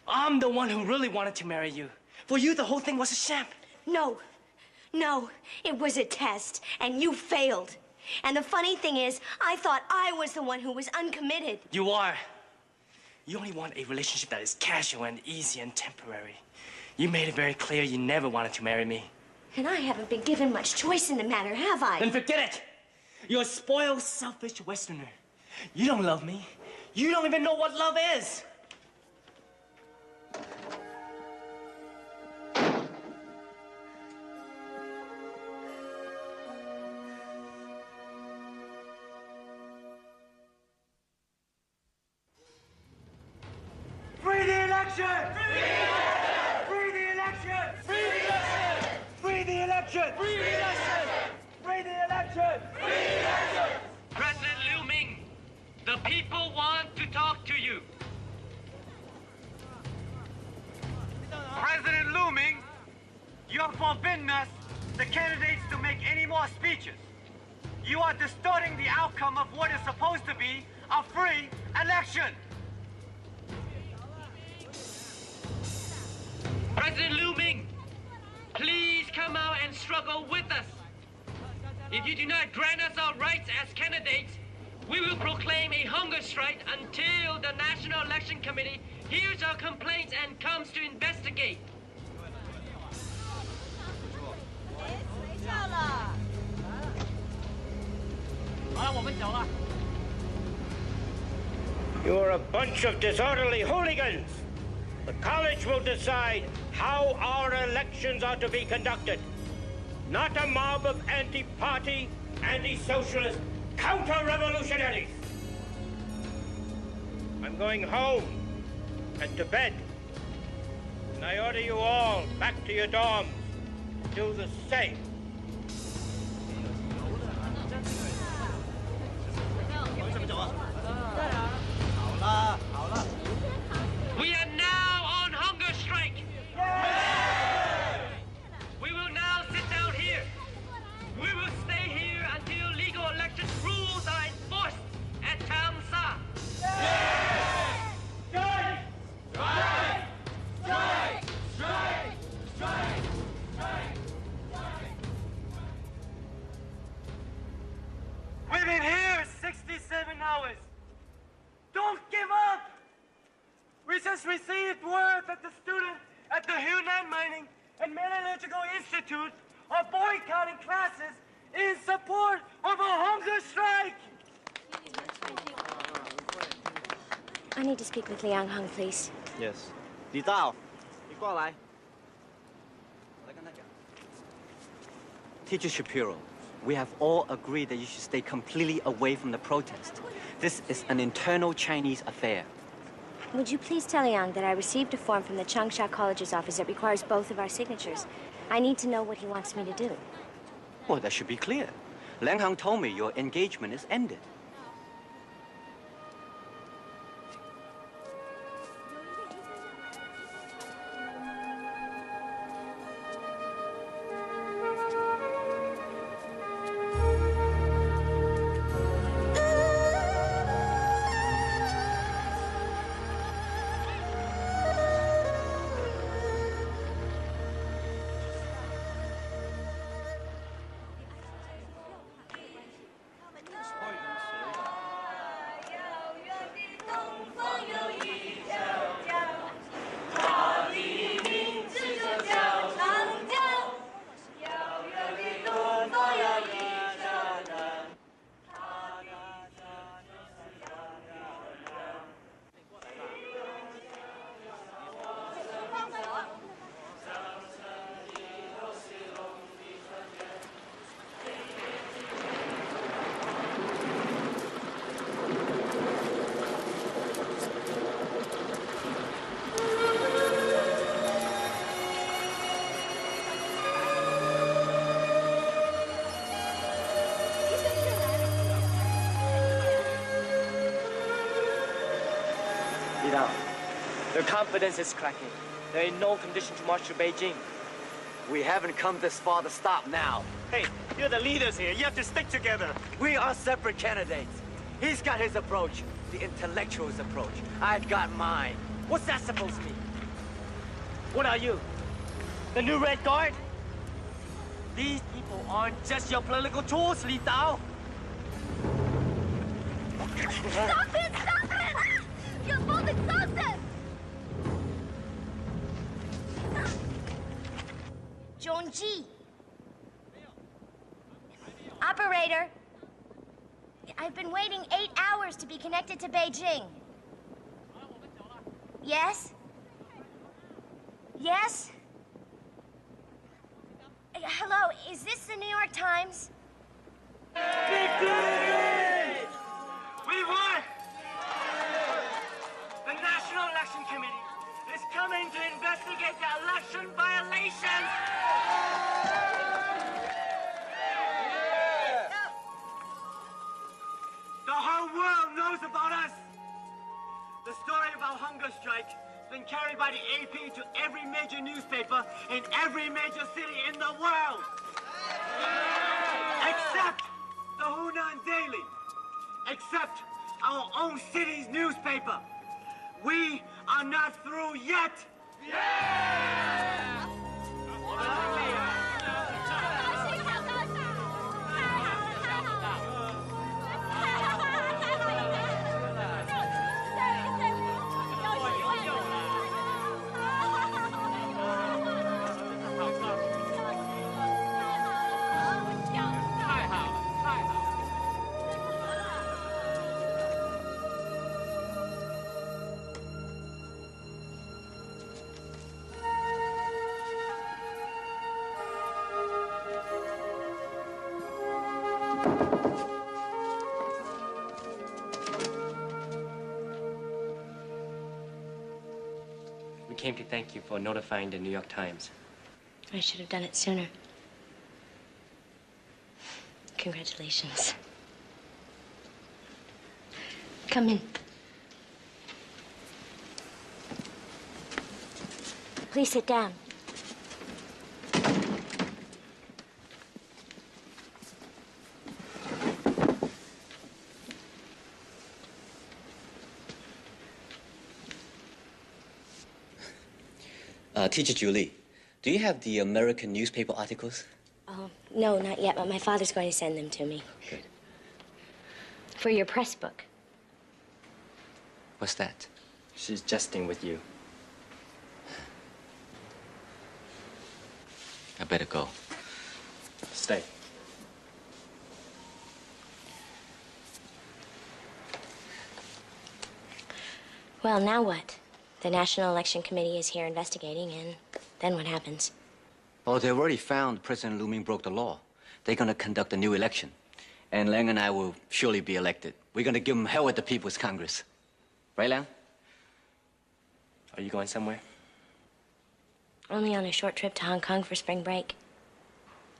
Speaker 6: I'm the one who really wanted to marry you. For you, the whole thing was a sham.
Speaker 16: No. No, it was a test, and you failed. And the funny thing is, I thought I was the one who was uncommitted.
Speaker 6: You are. You only want a relationship that is casual and easy and temporary. You made it very clear you never wanted to marry me.
Speaker 16: And I haven't been given much choice in the matter, have I?
Speaker 6: Then forget it! You're a spoiled, selfish Westerner. You don't love me. You don't even know what love is.
Speaker 18: Free the election! Free the election! Free the election! Free the election! Free the election! Free the election! Free the election!
Speaker 17: President Liu Ming, the people want to talk to you.
Speaker 18: President Liu Ming, you have forbidden us, the candidates, to make any more speeches. You are distorting the outcome of what is supposed to be a free election.
Speaker 17: President Liu Ming, please come out and struggle with us. If you do not grant us our rights as candidates, we will proclaim a hunger strike until the National Election Committee hears our complaints and comes to investigate.
Speaker 3: You're a bunch of disorderly hooligans. The college will decide how our elections are to be conducted. Not a mob of anti-party, anti-socialist, counter-revolutionaries. I'm going home and to bed. And I order you all back to your dorms to do the same.
Speaker 17: We are now on hunger strike. We will now sit down here. We will stay here until legal election rules are enforced at Changsha.
Speaker 18: Strike! Strike! Strike! Strike! Strike! Strike! We've been here 67 hours. Don't give up! We just received word that the students at the Hunan Mining and Metallurgical Institute are boycotting classes in support of a hunger strike!
Speaker 1: I need to speak with Liang Heng, please.
Speaker 8: Yes. 李道，你过来。Teacher Shapiro, we have all agreed that you should stay completely away from the protest. This is an internal Chinese affair.
Speaker 1: Would you please tell Liang that I received a form from the Changsha College's office that requires both of our signatures? I need to know what he wants me to do.
Speaker 8: Well, that should be clear. Liang Heng told me your engagement is ended.
Speaker 6: Their confidence is cracking. They're in no condition to march to Beijing.
Speaker 8: We haven't come this far to stop now.
Speaker 18: Hey, you're the leaders here. You have to stick together.
Speaker 8: We are separate candidates. He's got his approach, the intellectual's approach. I've got mine. What's that supposed to mean?
Speaker 6: What are you? The new Red Guard?
Speaker 17: These people aren't just your political tools, Li Dao.
Speaker 9: Stop it! Stop it! You're both exhausted! Zhongji. Operator. I've been waiting 8 hours to be connected to Beijing. Yes? Yes? Hello, is this the New York Times?
Speaker 18: Victory! We won! The National Election Committee is coming to investigate the election violations! The whole world knows about us! The story about hunger strike has been carried by the AP to every major newspaper in every major city in the world! Except the Hunan Daily. Except our own city's newspaper. We are not through yet!
Speaker 6: We came to thank you for notifying the New York Times.
Speaker 1: I should have done it sooner. Congratulations. Come in. Please sit down.
Speaker 8: Teacher Julie, do you have the American newspaper articles?
Speaker 1: Oh, no, not yet, but my father's going to send them to me.
Speaker 8: Good.
Speaker 1: For your press book.
Speaker 8: What's that?
Speaker 6: She's jesting with you.
Speaker 10: I better go.
Speaker 6: Stay.
Speaker 1: Well, now what? The National Election Committee is here investigating, and then what happens?
Speaker 8: Oh, they've already found President Lu Ming broke the law. They're gonna conduct a new election. And Liang and I will surely be elected. We're gonna give them hell at the People's Congress. Right, Liang?
Speaker 6: Are you going somewhere?
Speaker 1: Only on a short trip to Hong Kong for spring break.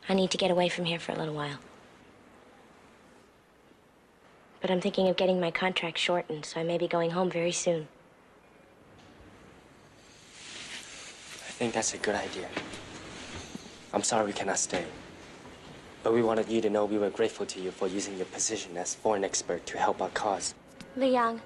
Speaker 1: I need to get away from here for a little while. But I'm thinking of getting my contract shortened, so I may be going home very soon.
Speaker 6: I think that's a good idea. I'm sorry we cannot stay. But we wanted you to know we were grateful to you for using your position as foreign expert to help our cause.
Speaker 1: Liang.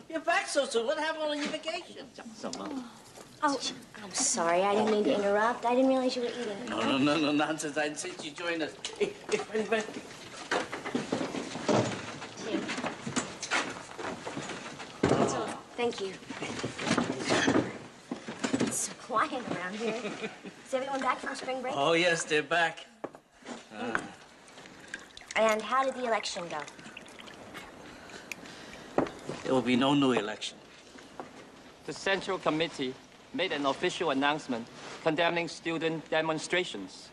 Speaker 12: You're back so soon. What happened on your vacation?
Speaker 1: Oh, I'm sorry. I didn't mean to interrupt. I didn't realize you were eating.
Speaker 12: No, nonsense. I insist you join us. Hey, ready.
Speaker 1: Thank you. It's so quiet around here. Is everyone back from spring break?
Speaker 12: Oh, yes, they're back.
Speaker 1: And how did the election go?
Speaker 12: There will be no new election.
Speaker 17: The Central Committee made an official announcement condemning student demonstrations.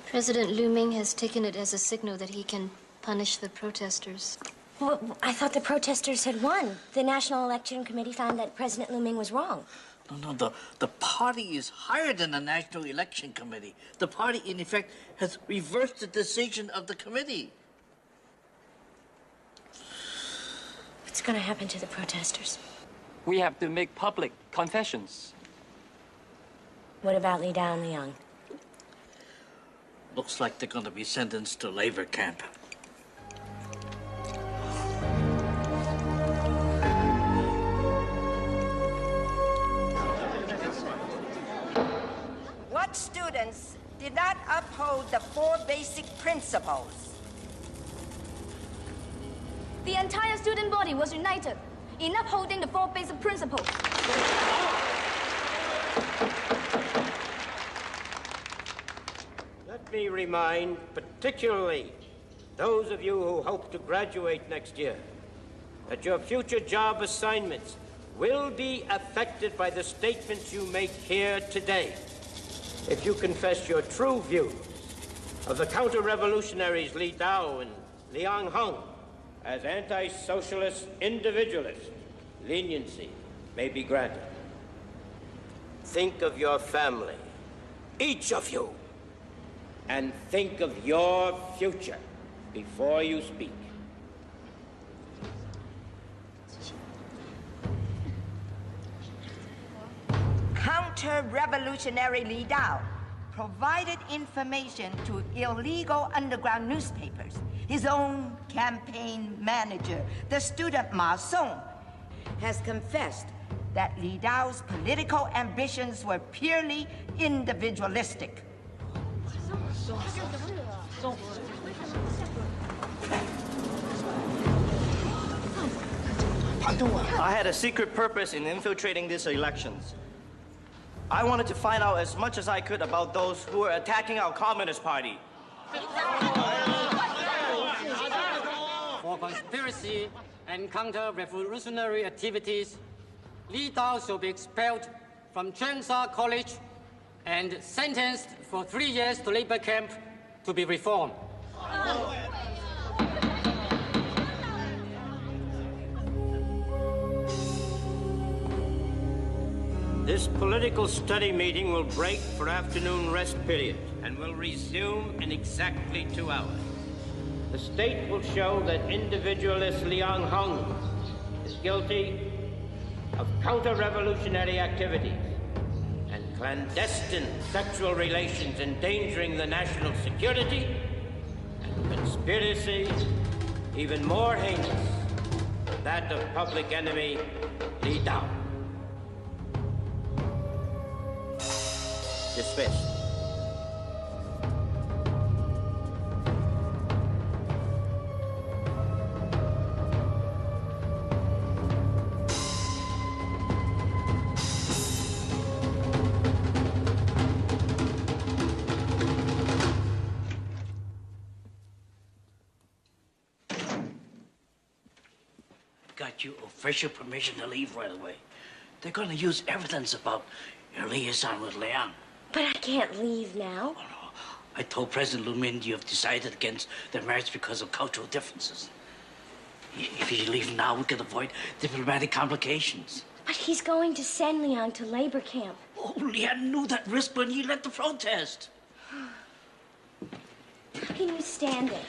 Speaker 19: President Lu Ming has taken it as a signal that he can punish the protesters.
Speaker 1: Well, I thought the protesters had won. The National Election Committee found that President Lu Ming was wrong.
Speaker 12: No, the party is higher than the National Election Committee. The party, in effect, has reversed the decision of the committee.
Speaker 1: What's going to happen to the protesters?
Speaker 6: We have to make public confessions.
Speaker 1: What about Li Dao and Liang?
Speaker 12: Looks like they're going to be sentenced to labor camp.
Speaker 4: What students did not uphold the 4 basic principles?
Speaker 9: The entire student body was united in upholding the 4 basic principles.
Speaker 3: Let me remind particularly those of you who hope to graduate next year that your future job assignments will be affected by the statements you make here today. If you confess your true views of the counter-revolutionaries Li Dao and Liang Hong as anti-socialist individualists, leniency may be granted. Think of your family, each of you, and think of your future before you speak.
Speaker 4: Counter-revolutionary Li Dao provided information to illegal underground newspapers. His own campaign manager, the student Ma Song, has confessed that Li Dao's political ambitions were purely individualistic.
Speaker 18: I had a secret purpose in infiltrating these elections. I wanted to find out as much as I could about those who were attacking our Communist Party.
Speaker 14: For conspiracy and counter-revolutionary activities, Li Dao shall be expelled from Chengsha College and sentenced for 3 years to labor camp to be reformed.
Speaker 3: This political study meeting will break for afternoon rest period and will resume in exactly 2 hours. The state will show that individualist Liang Hong is guilty of counter-revolutionary activities and clandestine sexual relations endangering the national security, and conspiracy even more heinous than that of public enemy Li Dao. Dismissed.
Speaker 12: Got you official permission to leave right away. They're going to use evidence about your liaison with Liang.
Speaker 1: But I can't leave now.
Speaker 12: I told President Lu Ming you have decided against their marriage because of cultural differences. If you leave now, we could avoid diplomatic complications.
Speaker 1: But he's going to send Liang to labor camp.
Speaker 12: Oh, Liang knew that risk when he led the protest.
Speaker 1: How can you stand it?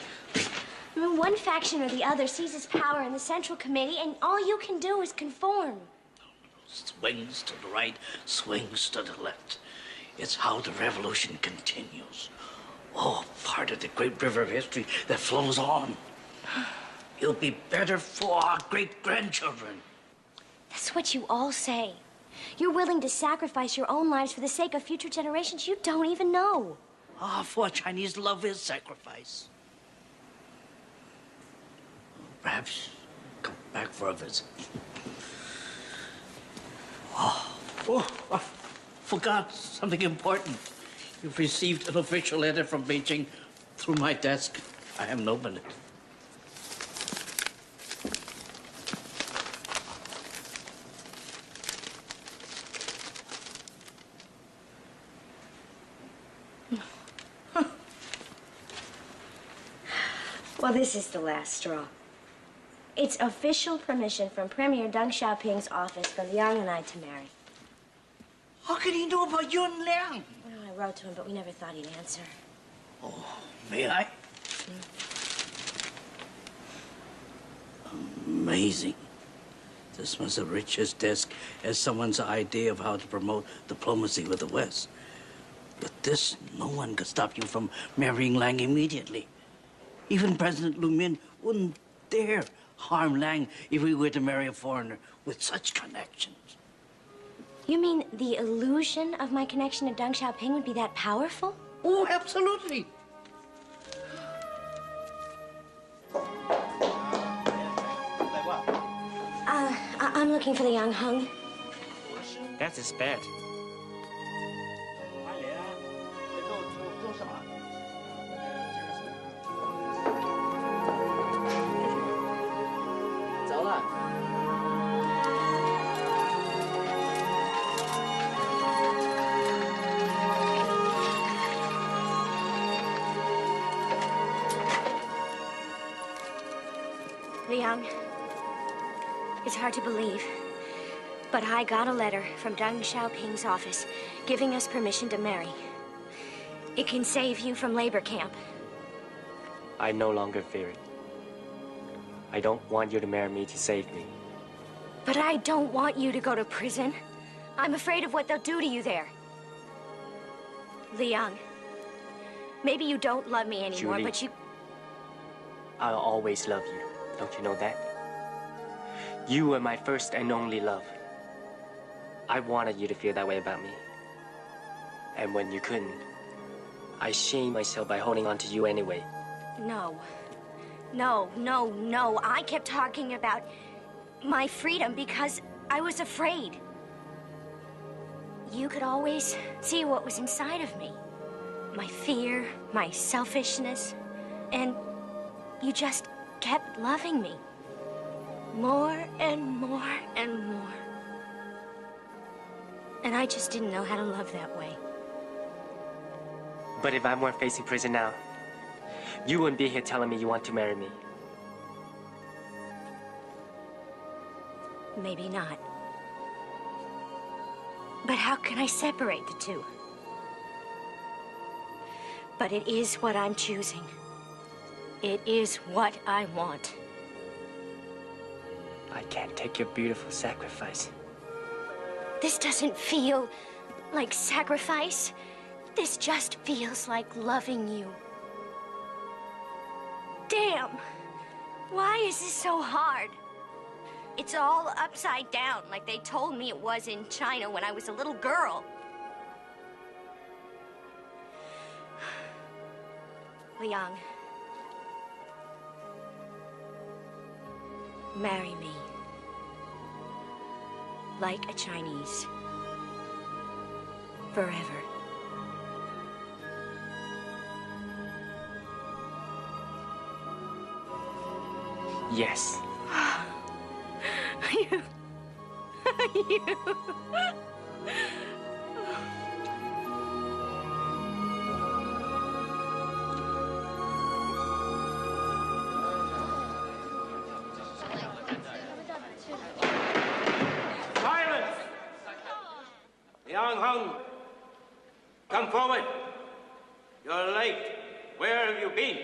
Speaker 1: I mean, one faction or the other seizes power in the Central Committee, and all you can do is conform.
Speaker 12: Swings to the right, swings to the left. It's how the revolution continues. Oh, part of the great river of history that flows on. It'll be better for our great-grandchildren.
Speaker 1: That's what you all say. You're willing to sacrifice your own lives for the sake of future generations you don't even know.
Speaker 12: Ah, for Chinese love is sacrifice. Perhaps come back for a visit. Oh, I forgot something important. You've received an official letter from Beijing through my desk. I haven't opened it.
Speaker 16: Well, this is the last straw. It's official permission from Premier Deng Xiaoping's office for Liang and I to marry.
Speaker 12: How can he know about you and Liang?
Speaker 16: Well, I wrote to him, but we never thought he'd answer.
Speaker 12: Oh, may I? Amazing. This must have reached his desk as someone's idea of how to promote diplomacy with the West. With this, no one could stop you from marrying Liang immediately. Even President Lu Min wouldn't dare harm Liang if we were to marry a foreigner with such connections.
Speaker 16: You mean the illusion of my connection to Deng Xiaoping would be that powerful?
Speaker 12: Oh, absolutely.
Speaker 16: I'm looking for the Yang Heng.
Speaker 6: That's his bed.
Speaker 16: Liang, it's hard to believe, but I got a letter from Deng Xiaoping's office giving us permission to marry. It can save you from labor camp.
Speaker 6: I no longer fear it. I don't want you to marry me to save me.
Speaker 16: But I don't want you to go to prison. I'm afraid of what they'll do to you there. Liang, maybe you don't love me anymore,
Speaker 6: Julie,
Speaker 16: but you...
Speaker 6: I'll always love you. Don't you know that? You were my first and only love. I wanted you to feel that way about me. And when you couldn't, I shamed myself by holding on to you anyway.
Speaker 16: No. No, no, no. I kept talking about my freedom because I was afraid. You could always see what was inside of me. My fear, my selfishness, and you just kept loving me. More and more and more. And I just didn't know how to love that way.
Speaker 6: But if I weren't facing prison now, you wouldn't be here telling me you want to marry me.
Speaker 16: Maybe not. But how can I separate the two? But it is what I'm choosing. It is what I want.
Speaker 6: I can't take your beautiful sacrifice.
Speaker 16: This doesn't feel like sacrifice. This just feels like loving you. Damn! Why is this so hard? It's all upside down, like they told me it was in China when I was a little girl. Liang, marry me. Like a Chinese. Forever.
Speaker 6: Yes.
Speaker 16: You.
Speaker 3: Silence! Yang Heng, come forward. You're late. Where have you been?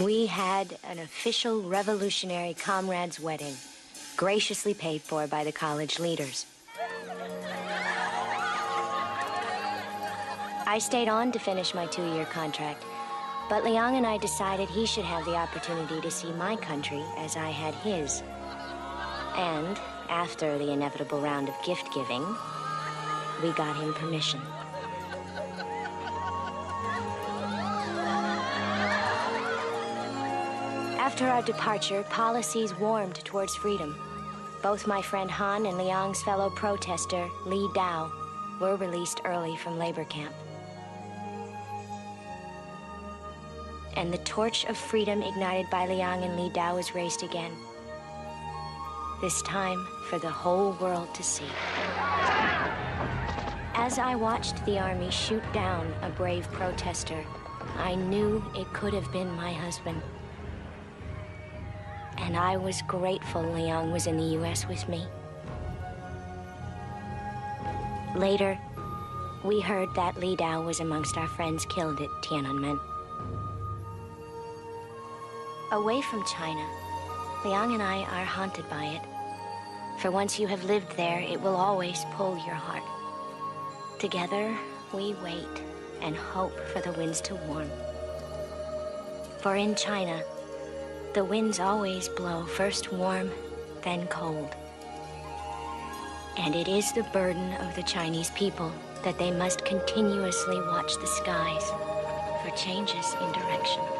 Speaker 1: We had an official revolutionary comrades' wedding, graciously paid for by the college leaders. I stayed on to finish my 2-year contract, but Liang and I decided he should have the opportunity to see my country as I had his. And after the inevitable round of gift-giving, we got him permission. After our departure, policies warmed towards freedom. Both my friend Han and Liang's fellow protester, Li Dao, were released early from labor camp. And the torch of freedom ignited by Liang and Li Dao was raised again. This time for the whole world to see. As I watched the army shoot down a brave protester, I knew it could have been my husband. And I was grateful Liang was in the U.S. with me. Later, we heard that Li Dao was amongst our friends killed at Tiananmen. Away from China, Liang and I are haunted by it. For once you have lived there, it will always pull your heart. Together, we wait and hope for the winds to warm. For in China, the winds always blow first warm, then cold. And it is the burden of the Chinese people that they must continuously watch the skies for changes in direction.